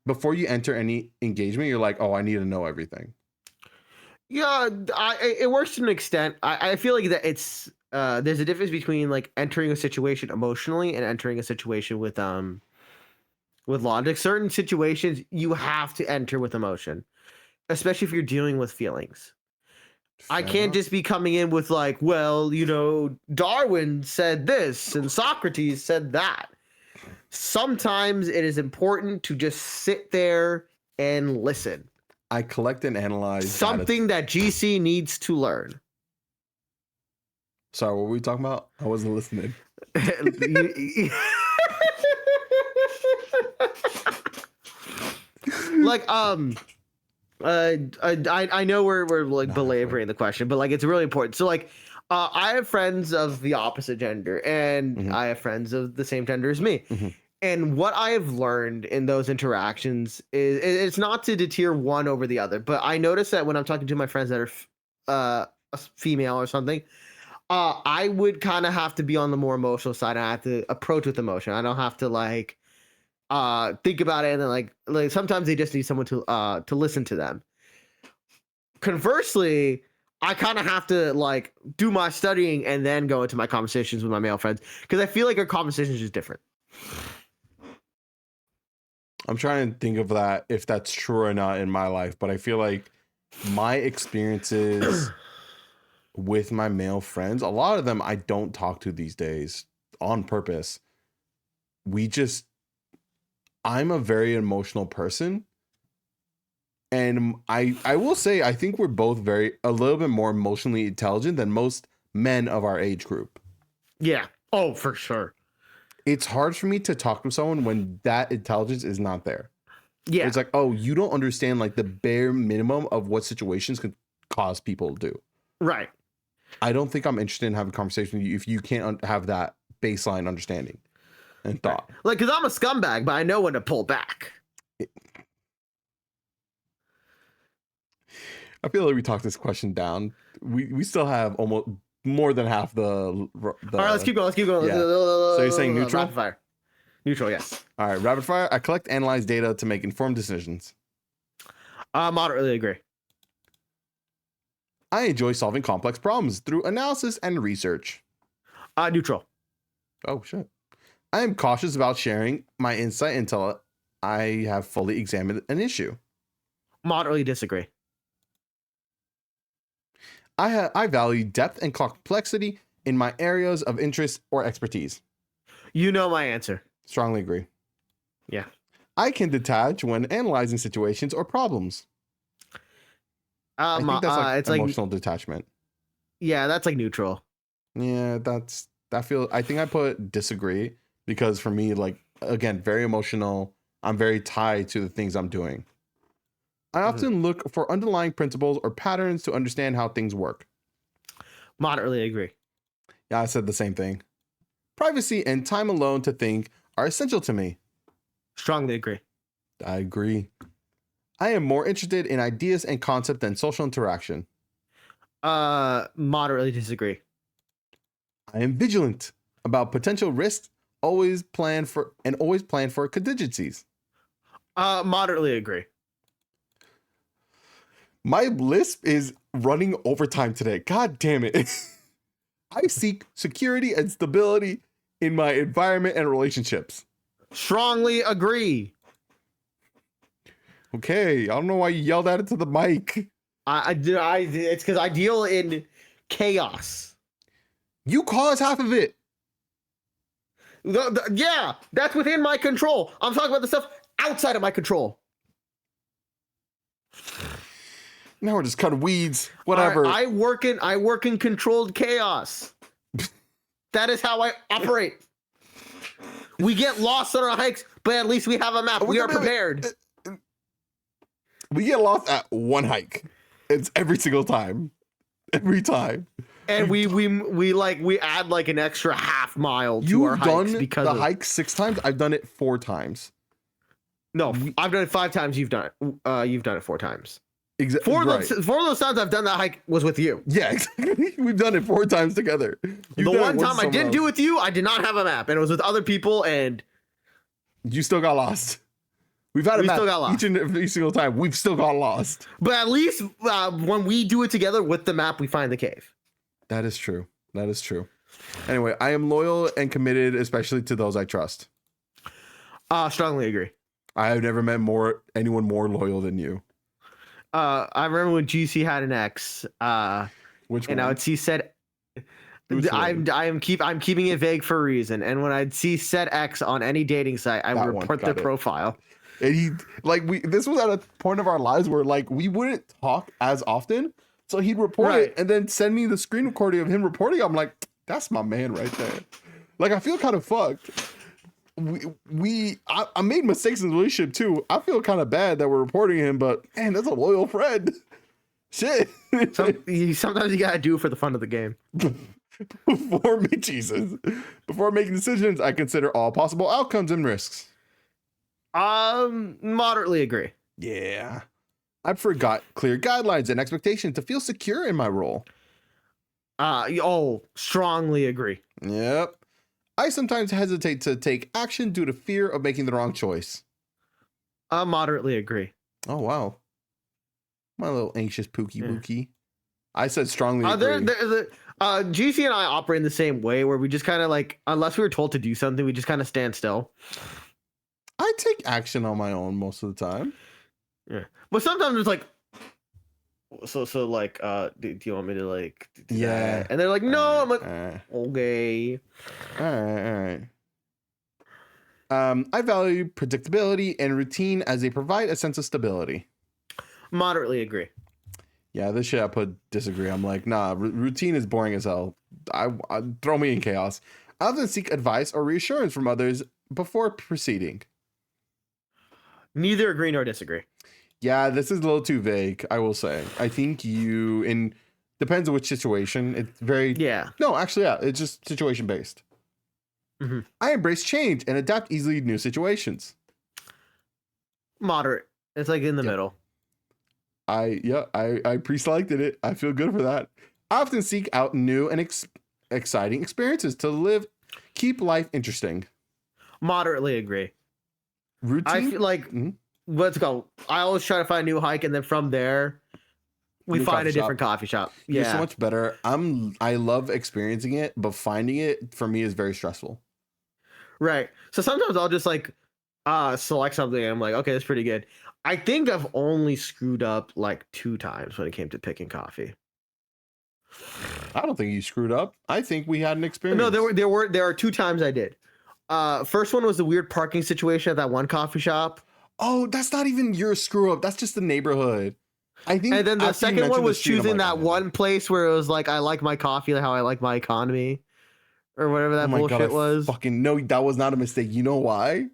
before you enter any engagement, you're like, oh, I need to know everything. Yeah, it works to an extent. I feel like that it's there's a difference between like entering a situation emotionally and entering a situation with logic. Certain situations you have to enter with emotion, especially if you're dealing with feelings. I can't just be coming in with like, well, you know, Darwin said this and Socrates said that. Sometimes it is important to just sit there and listen. I collect and analyze something that GeeC needs to learn. Sorry, what were we talking about? I wasn't listening. Like I know we're like belaboring the question, but like it's really important. So like I have friends of the opposite gender and I have friends of the same gender as me. And what I have learned in those interactions is it's not to deter one over the other, but I notice that when I'm talking to my friends that are a female or something, I would kind of have to be on the more emotional side. I have to approach with emotion. I don't have to like think about it and then like sometimes they just need someone to listen to them. Conversely, I kind of have to like do my studying and then go into my conversations with my male friends because I feel like our conversation is just different. I'm trying to think of that, if that's true or not in my life, but I feel like my experiences with my male friends, a lot of them I don't talk to these days on purpose. I'm a very emotional person. And I will say, I think we're both a little bit more emotionally intelligent than most men of our age group. Yeah. Oh, for sure. It's hard for me to talk to someone when that intelligence is not there. Yeah. It's like, oh, you don't understand like the bare minimum of what situations could cause people to do. Right. I don't think I'm interested in having a conversation with you if you can't have that baseline understanding and thought. Right. Like, because I'm a scumbag, but I know when to pull back. I feel like we talked this question down. We still have almost more than half the all right, let's keep going. Yeah. So you're saying neutral? Rapid fire. Neutral, yes. All right, rapid fire. I collect, analyze data to make informed decisions. Moderately agree. I enjoy solving complex problems through analysis and research. Neutral. Oh, shit. I am cautious about sharing my insight until I have fully examined an issue. Moderately disagree. I value depth and complexity in my areas of interest or expertise. You know my answer. Strongly agree. Yeah. I can detach when analyzing situations or problems. I think that's like it's emotional detachment. Yeah, that's like neutral. Yeah, I think I put disagree because for me, like, again, very emotional. I'm very tied to the things I'm doing. I often look for underlying principles or patterns to understand how things work. Moderately agree. Yeah, I said the same thing. Privacy and time alone to think are essential to me. Strongly agree. I agree. I am more interested in ideas and concept than social interaction. Moderately disagree. I am vigilant about potential risks, always plan for contingencies. Moderately agree. My lisp is running overtime today. God damn it. I seek security and stability in my environment and relationships. Strongly agree. Okay, I don't know why you yelled at it to the mic. It's because I deal in chaos. You cause half of it. Yeah, that's within my control. I'm talking about the stuff outside of my control. Now we're just cutting weeds. Whatever. I work in controlled chaos. That is how I operate. We get lost on our hikes, but at least we have a map. We are prepared. We get lost at one hike. It's every single time. Every time. And we add like an extra half mile to our hikes because the hike 6 times. I've done it 4 times. No, I've done it 5 times. You've done it. You've done it 4 times. Exactly. 4 of those times I've done that hike was with you. Yeah, exactly. We've done it 4 times together. The one time I didn't do it with you, I did not have a map, and it was with other people, and you still got lost. We've had a map each and every single time. We've still got lost. But at least when we do it together with the map, we find the cave. That is true. That is true. Anyway, I am loyal and committed, especially to those I trust. Strongly agree. I have never met anyone more loyal than you. I remember when GeeC had an ex. Which one? And I would see said, I'm keeping it vague for a reason. And when I'd see said ex on any dating site, I would report their profile. And this was at a point of our lives where like we wouldn't talk as often. So he'd report it and then send me the screen recording of him reporting. I'm like, that's my man right there. Like, I feel kind of fucked. I made mistakes in the relationship too. I feel kind of bad that we're reporting him, but man, that's a loyal friend. Shit. Sometimes you gotta do it for the fun of the game. Before making decisions, I consider all possible outcomes and risks. Moderately agree. Yeah. I've forgot clear guidelines and expectations to feel secure in my role. Strongly agree. Yep. I sometimes hesitate to take action due to fear of making the wrong choice. Moderately agree. Oh, wow. My little anxious pookie wookie. I said strongly agree. GeeC and I operate in the same way where we just kind of like, unless we were told to do something, we just kind of stand still. I take action on my own most of the time. Yeah. But sometimes it's like, so like, do you want me to like do that? And they're like, no. I'm like, okay. All right. I value predictability and routine as they provide a sense of stability. Moderately agree. Yeah, this shit I put disagree. I'm like, nah, routine is boring as hell. I throw me in chaos. I often seek advice or reassurance from others before proceeding. Neither agree nor disagree. Yeah, this is a little too vague, I will say. I think depends on which situation. It's very... Yeah. No, actually, yeah, it's just situation based. Mm-hmm. I embrace change and adapt easily to new situations. Moderate. It's like in the middle. I pre-selected it. I feel good for that. I often seek out new and exciting experiences to keep life interesting. Moderately agree. Routine? I feel like... Let's go. I always try to find a new hike, and then from there, we find a different coffee shop. Yeah, so much better. I love experiencing it, but finding it for me is very stressful. Right. So sometimes I'll just like select something and I'm like, okay, that's pretty good. I think I've only screwed up like 2 times when it came to picking coffee. I don't think you screwed up. I think we had an experience. No, there are 2 times I did. First one was the weird parking situation at that one coffee shop. Oh, that's not even your screw up. That's just the neighborhood. I think. And then the after you second one mentioned the was street, I'm choosing like, that oh, one place where it was like, I like my coffee how I like my economy, or whatever that oh my bullshit God, was. fucking no, that was not a mistake. You know why?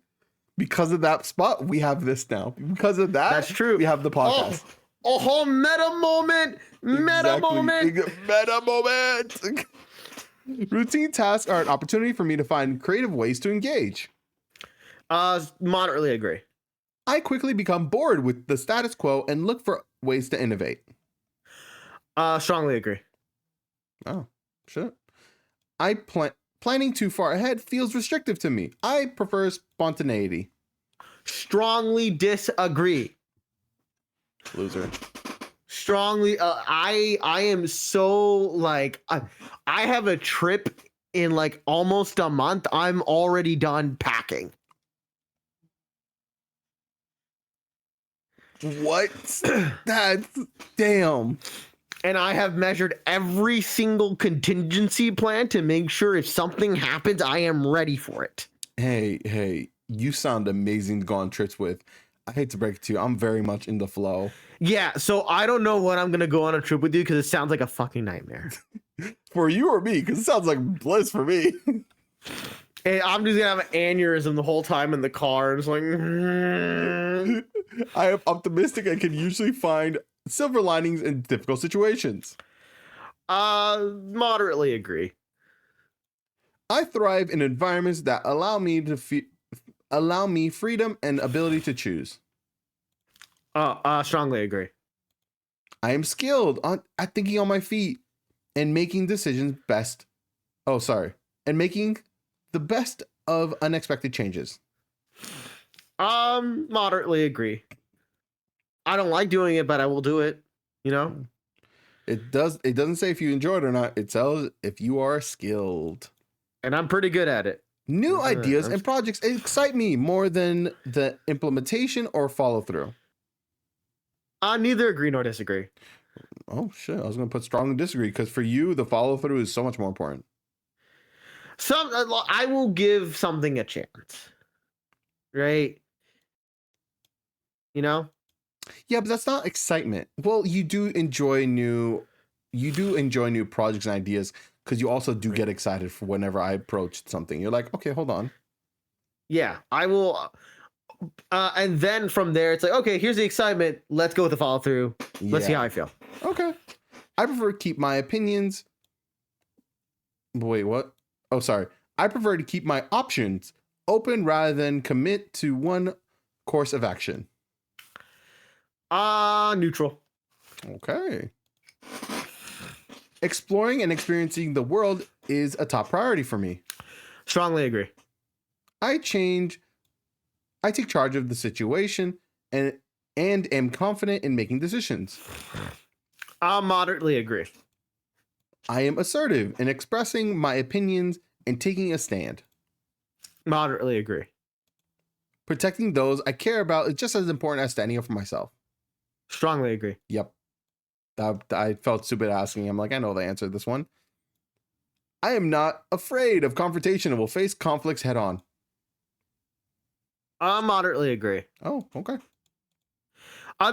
Because of that spot, we have this now. Because of that, That's true. We have the podcast. Oh, meta moment. Meta moment. Meta moment. Routine tasks are an opportunity for me to find creative ways to engage. Moderately agree. I quickly become bored with the status quo and look for ways to innovate. Strongly agree. Oh, shit. Planning too far ahead feels restrictive to me. I prefer spontaneity. Strongly disagree. Loser. Strongly. I am so like I have a trip in like almost a month. I'm already done packing. What? That's damn. And I have measured every single contingency plan to make sure if something happens, I am ready for it. Hey, you sound amazing to go on trips with. I hate to break it to you. I'm very much in the flow. Yeah, so I don't know when I'm going to go on a trip with you because it sounds like a fucking nightmare. For you or me? Because it sounds like bliss for me. And I'm just going to have an aneurysm the whole time in the car. It's like... I am optimistic and can usually find silver linings in difficult situations. Moderately agree. I thrive in environments that allow me freedom and ability to choose. Strongly agree. I am skilled at thinking on my feet and making decisions and making the best of unexpected changes. Moderately agree. I don't like doing it, but I will do it. You know? It doesn't say if you enjoy it or not. It tells if you are skilled. And I'm pretty good at it. New ideas and projects excite me more than the implementation or follow through. Neither agree nor disagree. Oh shit! I was gonna put strongly disagree because for you the follow through is so much more important. I will give something a chance, right? You know? Yeah, but that's not excitement. Well, you do enjoy new projects and ideas because you also do get excited for whenever I approach something. You're like, okay, hold on. Yeah, I will. And then from there, it's like, okay, here's the excitement. Let's go with the follow through. Let's see how I feel. Okay. I prefer to keep my opinions. Wait, what? Oh, sorry. I prefer to keep my options open rather than commit to one course of action. Neutral. Okay. Exploring and experiencing the world is a top priority for me. Strongly agree. I take charge of the situation and am confident in making decisions. I moderately agree. I am assertive in expressing my opinions and taking a stand. Moderately agree. Protecting those I care about is just as important as standing up for myself. Strongly agree. Yep. I felt stupid asking. I'm like, I know the answer to this one. I am not afraid of confrontation and will face conflicts head on. I moderately agree. Oh, okay.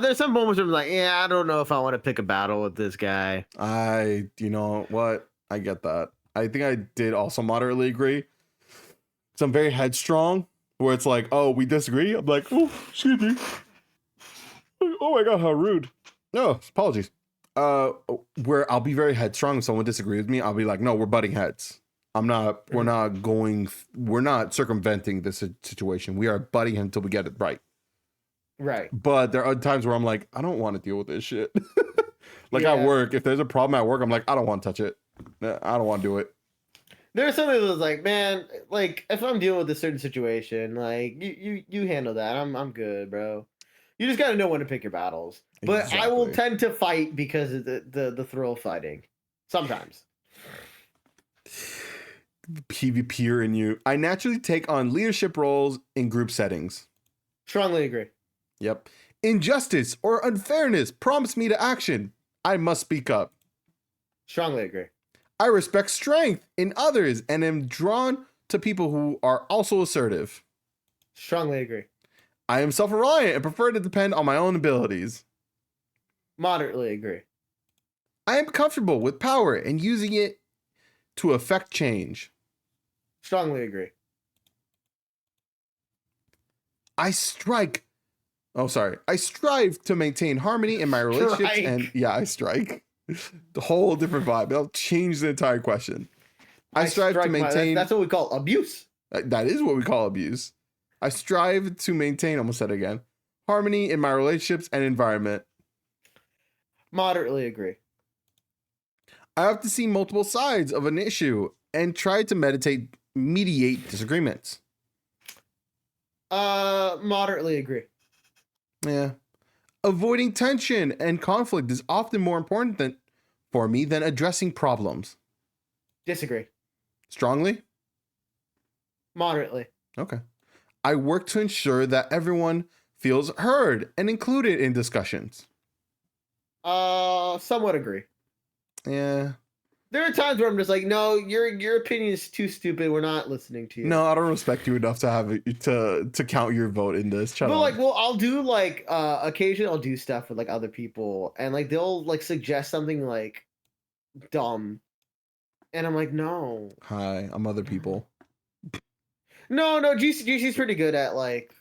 There's some moments where I'm like, yeah, I don't know if I want to pick a battle with this guy. You know what? I get that. I think I did also moderately agree. So I'm very headstrong, where it's like, oh, we disagree. I'm like, oh, excuse me. Oh my God, how rude. No, apologies. Where I'll be very headstrong if someone disagrees with me. I'll be like, no, we're butting heads. We're not circumventing this situation. We are butting heads until we get it right. Right. But there are times where I'm like, I don't want to deal with this shit. At work, if there's a problem at work, I'm like, I don't want to touch it. I don't want to do it. There's something that was like, man, like if I'm dealing with a certain situation, like you handle that. I'm good, bro. You just gotta know when to pick your battles. But Exactly. I will tend to fight because of the thrill of fighting. Sometimes. PvPer in you. I naturally take on leadership roles in group settings. Strongly agree. Yep. Injustice or unfairness prompts me to action. I must speak up. Strongly agree. I respect strength in others and am drawn to people who are also assertive. Strongly agree. I am self-reliant and prefer to depend on my own abilities. Moderately agree. I am comfortable with power and using it to affect change. Strongly agree. I strive to maintain harmony in my relationships. Strike. And yeah, I strike. The whole different vibe. I'll change the entire question. I strive to maintain. That's what we call abuse. That is what we call abuse. I strive to maintain, almost said it again, harmony in my relationships and environment. Moderately agree. I have to see multiple sides of an issue and try to mediate disagreements. Moderately agree. Yeah. Avoiding tension and conflict is often more important for me than addressing problems. Disagree. Strongly? Moderately. Okay. I work to ensure that everyone feels heard and included in discussions. Somewhat agree. Yeah. There are times where I'm just like, no, your opinion is too stupid. We're not listening to you. No, I don't respect you enough to have it, to count your vote in this. But like, well, I'll do like occasionally I'll do stuff with like other people, and like they'll like suggest something like dumb, and I'm like, no. Hi, I'm other people. No, GeeC's pretty good at like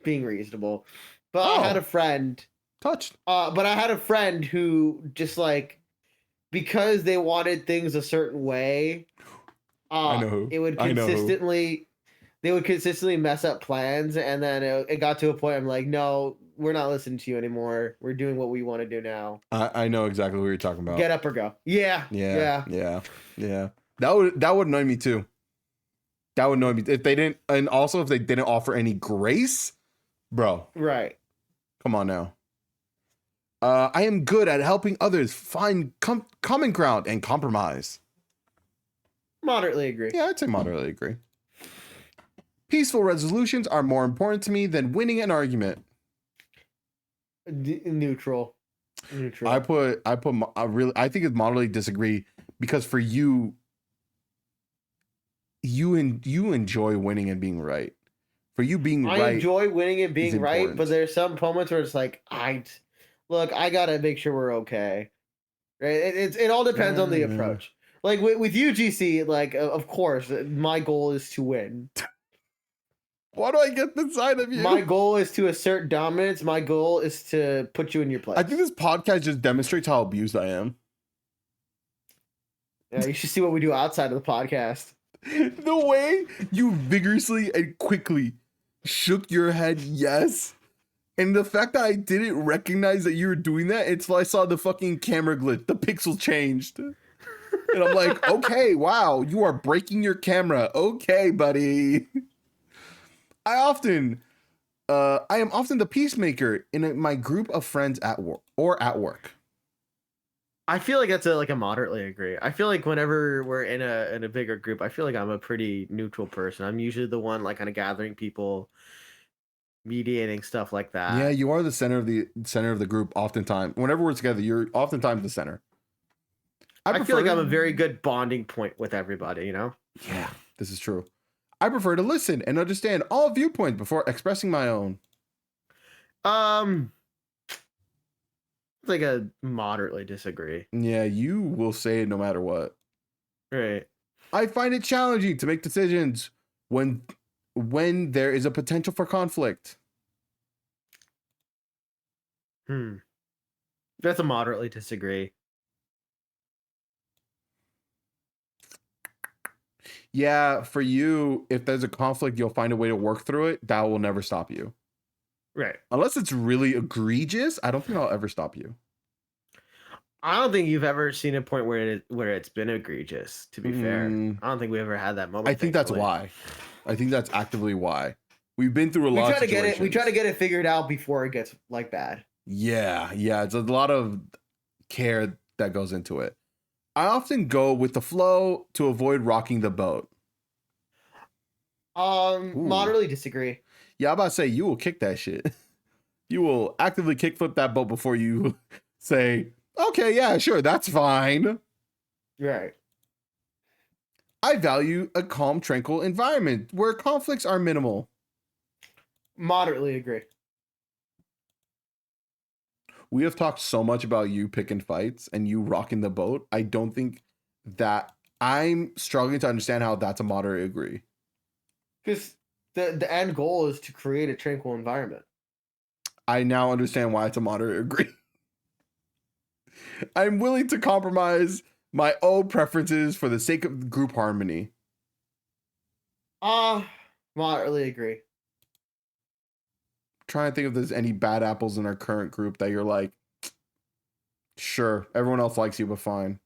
being reasonable. But I had a friend. Touched. But I had a friend who just like, because they wanted things a certain way, I know who. They would consistently mess up plans, and then it got to a point I'm like, no, we're not listening to you anymore. We're doing what we want to do now. I know exactly what you're talking about. Get up or go. Yeah. That would annoy me too. That would annoy me if they didn't, and also if they didn't offer any grace, bro. Right. Come on now. I am good at helping others find common ground and compromise. Moderately agree. Yeah, I'd say moderately agree. Peaceful resolutions are more important to me than winning an argument. Neutral. I think it's moderately disagree, because for you enjoy winning and being right. For you being right, I enjoy winning and being right, but there's some moments where it's like, I gotta make sure we're okay. Right? It all depends on the approach. Like with you, GeeC, like of course, my goal is to win. Why do I get the side of you? My goal is to assert dominance. My goal is to put you in your place. I think this podcast just demonstrates how abused I am. Yeah, you should see what we do outside of the podcast. The way you vigorously and quickly shook your head yes. And the fact that I didn't recognize that you were doing that, until I saw the fucking camera glitch. The pixel changed. And I'm like, okay, wow, you are breaking your camera. Okay, buddy. I am often the peacemaker in my group of friends at work. I feel like that's a moderately agree. I feel like whenever we're in a bigger group, I feel like I'm a pretty neutral person. I'm usually the one like kind of gathering people, mediating stuff like that. Yeah, you are the center of the group. Oftentimes, whenever we're together, you're oftentimes the center. I feel like I'm a very good bonding point with everybody. You know? Yeah, this is true. I prefer to listen and understand all viewpoints before expressing my own. It's like a moderately disagree. Yeah, you will say it no matter what. Right. I find it challenging to make decisions when there is a potential for conflict. That's a moderately disagree. Yeah, for you, if there's a conflict, you'll find a way to work through it. That will never stop you. Right. Unless it's really egregious, I don't think I'll ever stop you. I don't think you've ever seen a point where it's been egregious, to be fair. I don't think we ever had that moment. I think that's why. I think that's actively why. We've been through a lot of situations. We try to get it figured out before it gets like bad. Yeah. It's a lot of care that goes into it. I often go with the flow to avoid rocking the boat. Ooh. Moderately disagree. Yeah, I'm about to say you will kick that shit. You will actively kickflip that boat before you say, okay, yeah, sure, that's fine. Right. I value a calm, tranquil environment where conflicts are minimal. Moderately agree. We have talked so much about you picking fights and you rocking the boat. I don't think that I'm struggling to understand how that's a moderate agree. Because the end goal is to create a tranquil environment. I now understand why it's a moderate agree. I'm willing to compromise my own preferences for the sake of group harmony. Moderately agree. Trying to think if there's any bad apples in our current group that you're like, sure, everyone else likes you, but fine.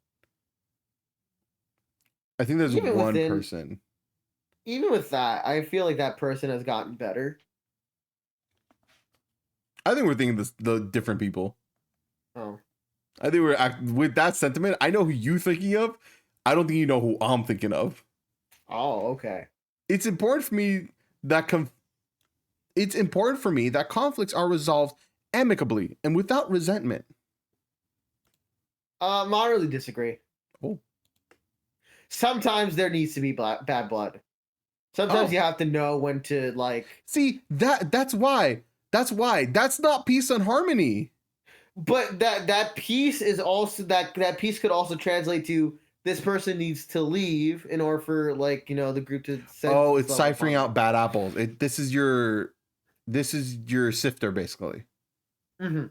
I think there's one person. Even with that, I feel like that person has gotten better. I think we're thinking the different people. Oh. I think with that sentiment, I know who you're thinking of. I don't think you know who I'm thinking of. Oh, okay. It's important for me that conflicts are resolved amicably and without resentment. Moderately disagree. Oh. Sometimes there needs to be bad blood. Sometimes you have to know when to like. See, that's why. That's not peace and harmony. But that piece is also that piece could also translate to this person needs to leave in order for like the group to. Oh, it's ciphering out bad apples. This is your sifter basically. Mm-hmm.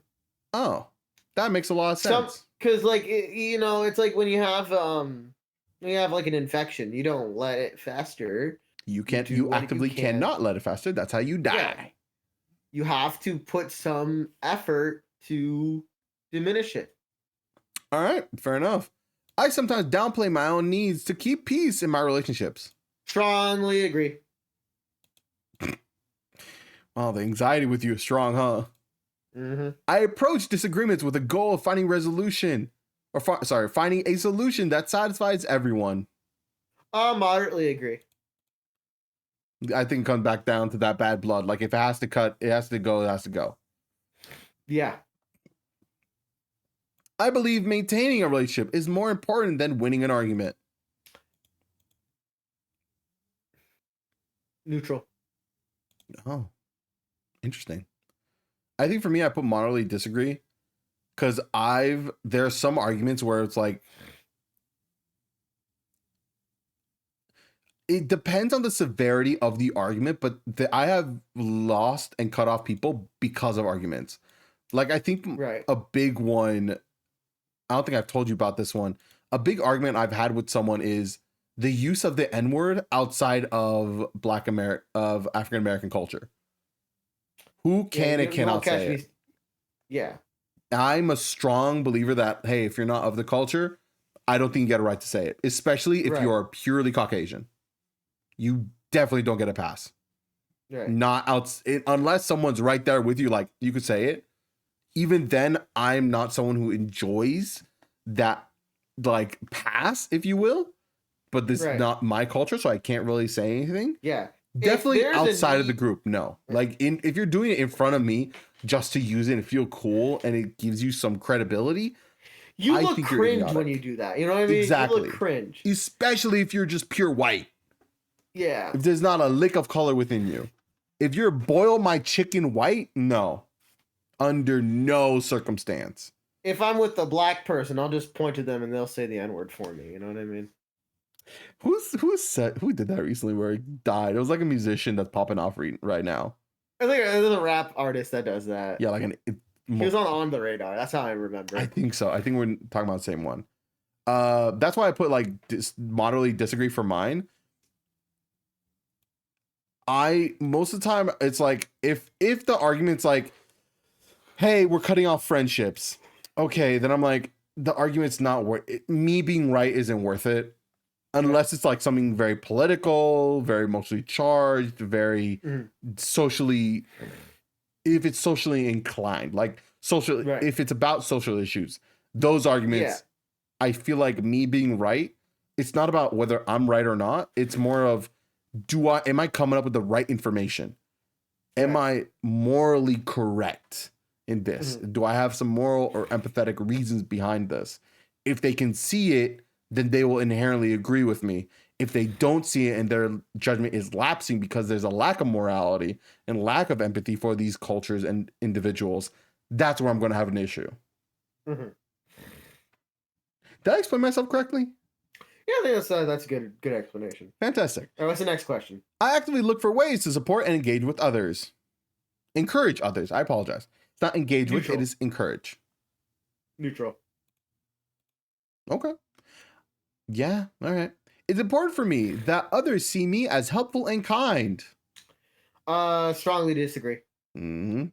Oh, that makes a lot of sense. Because it's like when you have like an infection, you don't let it fester. You actively cannot let it fester. That's how you die. Yeah. You have to put some effort to diminish it. All right, fair enough. I sometimes downplay my own needs to keep peace in my relationships. Strongly agree. Wow, the anxiety with you is strong, huh? Mm-hmm. I approach disagreements with a goal of finding resolution, finding a solution that satisfies everyone. Moderately agree. I think it comes back down to that bad blood. Like if it has to cut, it has to go, it has to go. Yeah. I believe maintaining a relationship is more important than winning an argument. Neutral. Oh, interesting. I think for me, I put moderately disagree because there are some arguments where it's like, it depends on the severity of the argument, but I have lost and cut off people because of arguments. Like I think a big one, I don't think I've told you about this one. A big argument I've had with someone is the use of the N-word outside of of African American culture. Who can and cannot say it? Yeah. I'm a strong believer that, hey, if you're not of the culture, I don't think you get a right to say it, especially if you are purely Caucasian. You definitely don't get a pass. Right. Unless someone's right there with you, like you could say it. Even then, I'm not someone who enjoys that like pass, if you will. But this is not my culture, so I can't really say anything. Yeah. Definitely outside of the group, no. Like if you're doing it in front of me just to use it and feel cool and it gives you some credibility, you look cringe when you do that. You know what I mean? Exactly. You look cringe. Especially if you're just pure white. Yeah. If there's not a lick of color within you. If you're boil my chicken white, no. Under no circumstance. If I'm with a black person, I'll just point to them and they'll say the N-word for me. You know what I mean? Who did that recently where he died? It was like a musician that's popping off right now. I think there's a rap artist that does that. Yeah, like he was on the radar. That's how I remember. I think so. I think we're talking about the same one. That's why I put like moderately disagree for mine. Most of the time it's like if the argument's like, hey, we're cutting off friendships. Okay, then I'm like, the argument's not worth it. Me being right isn't worth it. Unless it's like something very political, very emotionally charged, very socially, if it's socially inclined, like if it's about social issues, those arguments, I feel like me being right, it's not about whether I'm right or not. It's more of am I coming up with the right information? Am I morally correct in this? Mhm. Do I have some moral or empathetic reasons behind this? If they can see it, then they will inherently agree with me. If they don't see it and their judgment is lapsing because there's a lack of morality and lack of empathy for these cultures and individuals, that's where I'm going to have an issue. Mhm. Did I explain myself correctly? Yeah, I think that's a good explanation. Fantastic. All right, what's the next question? I actively look for ways to support and engage with others. Encourage others. I apologize. It's not engage with, Neutral. it is encourage. Neutral. Okay. Yeah, all right. It's important for me that others see me as helpful and kind. Strongly disagree. Mm-hmm.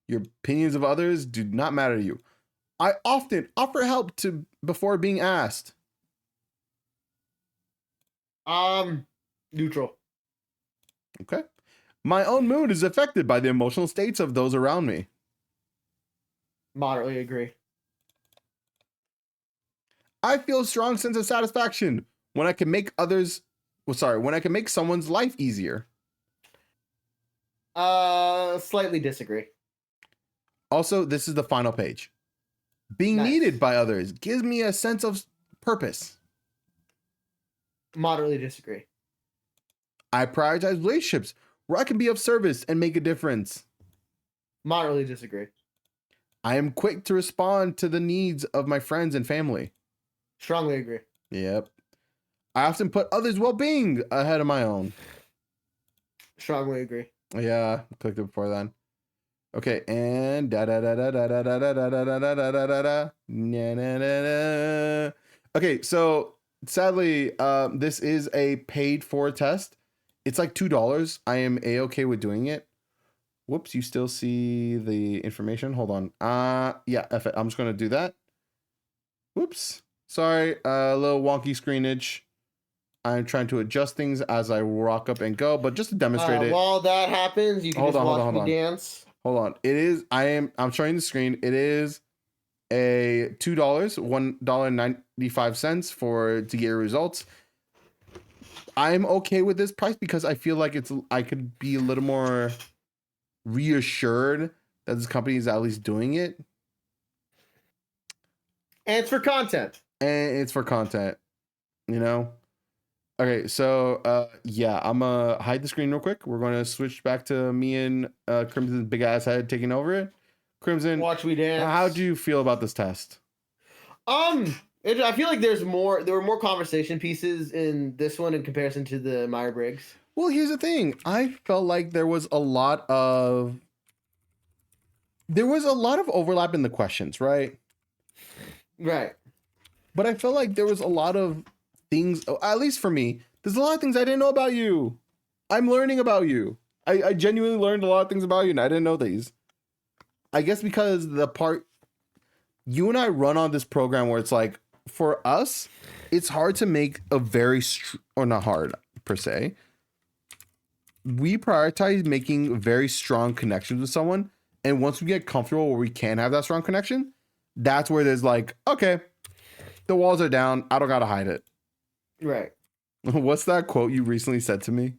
Your opinions of others do not matter to you. I often offer help before being asked. Neutral. Okay. My own mood is affected by the emotional states of those around me. Moderately agree. I feel a strong sense of satisfaction when I can make when I can make someone's life easier. Slightly disagree. Also, this is the final page. Being Nice. needed by others gives me a sense of purpose. Moderately disagree. I prioritize relationships where I can be of service and make a difference. Moderately disagree. I am quick to respond to the needs of my friends and family. Strongly agree. Yep. I often put others' well-being ahead of my own. Strongly agree. Yeah, clicked it before then. Okay, and da da da da da da da da da da da da da da da. Na, na, na, na. Okay, so sadly, this is a paid for test. It's like $2. I am a-okay with doing it. Whoops, you still see the information? Hold on. Yeah, F it. I'm just gonna do that. Whoops. Sorry, a little wonky screenage. I'm trying to adjust things as I rock up and go, but just to demonstrate it. While that happens, you can Hold just on, hold watch on, me hold on. dance. Hold on. I'm showing the screen. It is a $2, $1.95 to get your results. I'm okay with this price because I feel like I could be a little more reassured that this company is at least doing it. And it's for content. And it's for content, you know? Okay, so yeah, I'm gonna hide the screen real quick. We're gonna switch back to me and Crimson's big ass head taking over it. Crimson, Watch me dance. how do you feel about this test? I feel like there were more conversation pieces in this one in comparison to the Myers-Briggs. Well, here's the thing. I felt like there was a lot of overlap in the questions, right? Right. But I felt like there was a lot of things, at least for me, there's a lot of things I didn't know about you. I'm learning about you. I genuinely learned a lot of things about you, and I didn't know these. I guess because you and I run on this program where it's like, for us, it's hard to make a or not hard per se. We prioritize making very strong connections with someone. And once we get comfortable where we can have that strong connection, that's where there's like, okay, the walls are down. I don't got to hide it. Right. What's that quote you recently said to me?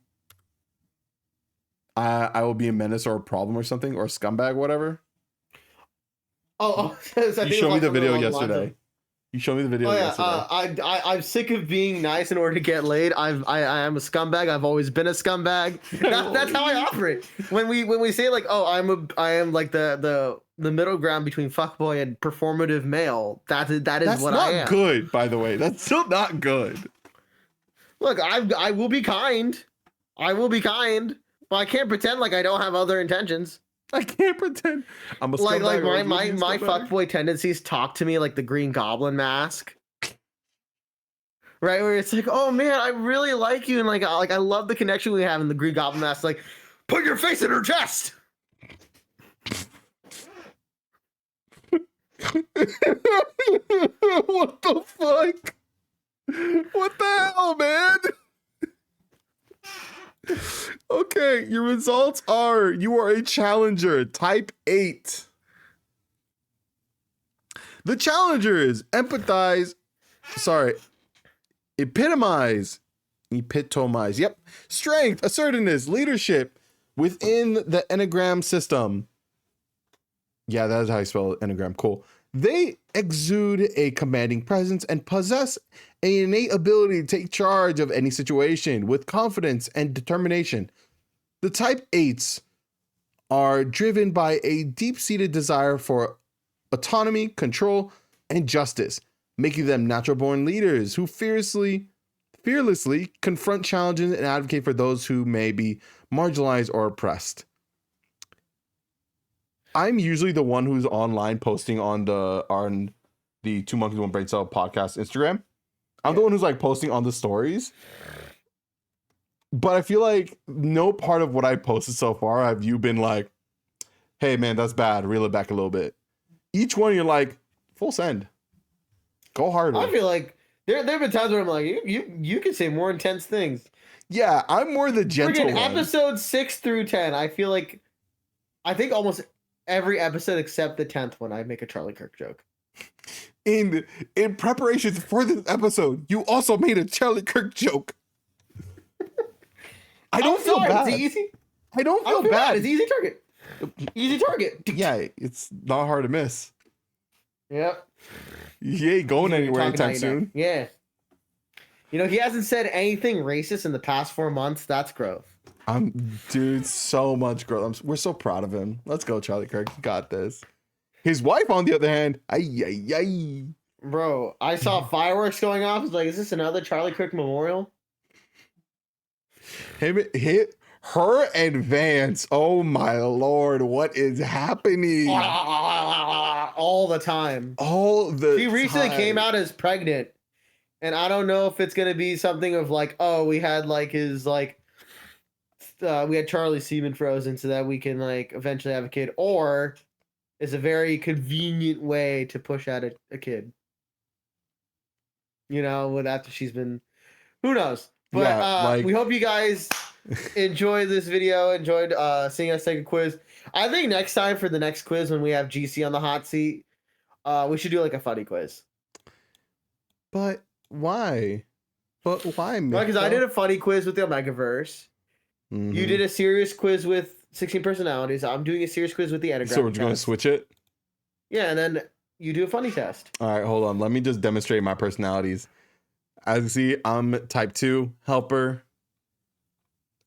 I will be a menace or a problem or something, or a scumbag, whatever. Oh, you showed me the video yesterday. You showed me the video yesterday. I'm sick of being nice in order to get laid. I am a scumbag. I've always been a scumbag. That's how I operate. When we say like, oh, I am like the middle ground between fuckboy and performative male. That is That's what I am. That's not good, by the way. That's still not good. Look, I will be kind. I will be kind, but I can't pretend like I don't have other intentions. I can't pretend. I'm a scumbag. Like my fuckboy tendencies talk to me like the Green Goblin mask. Right, where it's like, oh man, I really like you, and like I love the connection we have in the Green Goblin mask. Like, put your face in her chest. What the fuck? What the hell, man? Okay, your results are you are a challenger, type 8. The challengers epitomize Epitomize. Yep. Strength, assertiveness, leadership within the Enneagram system. Yeah, that is how you spell Enneagram. Cool. They exude a commanding presence and possess an innate ability to take charge of any situation with confidence and determination. The type 8s are driven by a deep-seated desire for autonomy, control, and justice, making them natural-born leaders who fearlessly confront challenges and advocate for those who may be marginalized or oppressed. I'm usually the one who's online posting on the Two Monkeys One Brain Cell podcast Instagram. I'm the one who's like posting on the stories. But I feel like no part of what I posted so far have you been like, hey man, that's bad. Reel it back a little bit. Each one you're like, full send. Go harder. I feel like there have been times where I'm like, you can say more intense things. Yeah, I'm more the gentle one. Episode 6 through 10, I feel like I think almost every episode except the 10th one, I make a Charlie Kirk joke. In preparation for this episode, you also made a Charlie Kirk joke. I don't feel bad. It's easy. I don't feel bad. It's easy target. Easy target. Yeah, it's not hard to miss. Yep. He ain't going anywhere anytime soon. Yeah. You know, he hasn't said anything racist in the past 4 months. That's growth. Dude, so much growth. We're so proud of him. Let's go, Charlie Kirk. You got this. His wife, on the other hand, ay. Bro, I saw fireworks going off. I was like, is this another Charlie Kirk memorial? Her and Vance. Oh my lord, what is happening? All the time. She recently came out as pregnant. And I don't know if it's gonna be something of like, oh, we had like his like we had Charlie semen frozen so that we can like eventually have a kid, or it's a very convenient way to push out a kid. You know, after she's been, who knows? But yeah, we hope you guys enjoyed this video, enjoyed seeing us take a quiz. I think next time for the next quiz, when we have GeeC on the hot seat, we should do like a funny quiz. But why? Because I did a funny quiz with the Omegaverse. Mm-hmm. You did a serious quiz with 16 personalities. I'm doing a serious quiz with the Enneagram. So we're going to switch it? Yeah, and then you do a funny test. All right, hold on. Let me just demonstrate my personalities. As you see, I'm type 2, helper.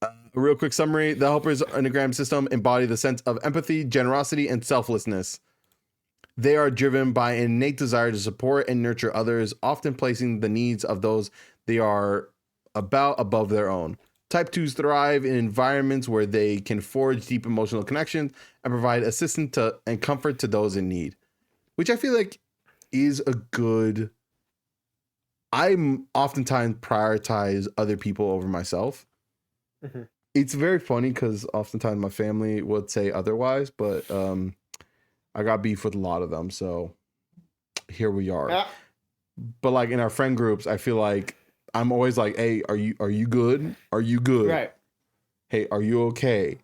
A real quick summary. The helper's Enneagram system embody the sense of empathy, generosity, and selflessness. They are driven by an innate desire to support and nurture others, often placing the needs of those they are about above their own. Type 2s thrive in environments where they can forge deep emotional connections and provide assistance and comfort to those in need, which I feel like is a good... I'm oftentimes prioritize other people over myself. Mm-hmm. It's very funny because oftentimes my family would say otherwise, but I got beef with a lot of them, so here we are. Yeah. But like in our friend groups, I feel like I'm always like, "Hey, are you good? Are you good? Right? Hey, are you okay?"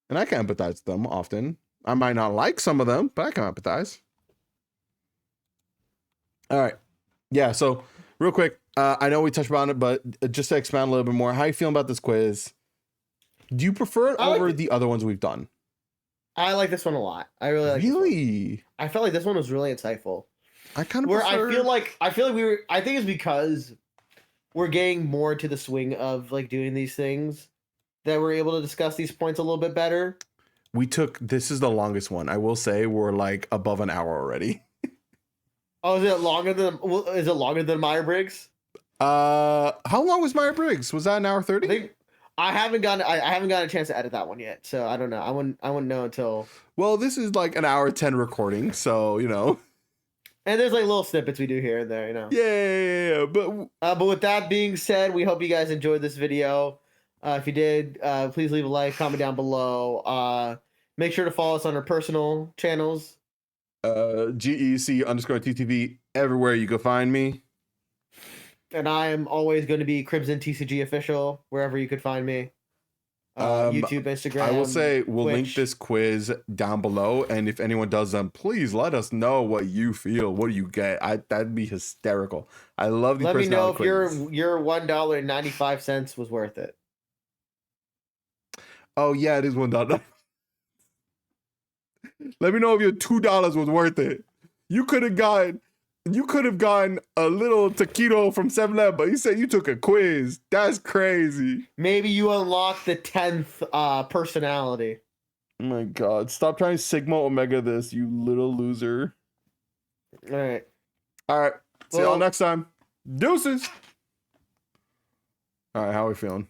And I can empathize with them often. I might not like some of them, but I can empathize. All right, yeah. So real quick, I know we touched on it, but just to expand a little bit more, how you feeling about this quiz? Do you prefer it over the other ones we've done? I like this one a lot. I really like. Really? I felt like this one was really insightful. I kind of prefer... I feel like we were. I think it's because we're getting more to the swing of like doing these things that we're able to discuss these points a little bit better. This is the longest one. I will say we're like above an hour already. Oh, is it longer than Myers-Briggs? How long was Myers-Briggs? Was that an hour 30? I haven't gotten a chance to edit that one yet, so I don't know. I wouldn't know until. Well, this is like an hour 10 recording, so you know. And there's like little snippets we do here and there, you know. Yeah. But with that being said, we hope you guys enjoyed this video. If you did, please leave a like, comment down below. Make sure to follow us on our personal channels. GeeC_TTV everywhere you can find me. And I am always going to be Crimson TCG official wherever you could find me. YouTube, Instagram. I will say we'll link Twitch. this quiz down below, and if anyone does them, please let us know what you feel. What do you get? That'd be hysterical. I love these. Let me know personality if quizzes. your $1.95 was worth it. Oh yeah, it is $1. Let me know if your $2 was worth it. You could have gotten a little taquito from 7-Eleven, but you said you took a quiz. That's crazy. Maybe you unlocked the 10th personality. Oh my god. Stop trying to Sigma Omega this, you little loser. All right. Alright. See y'all next time. Deuces. Alright, how are we feeling?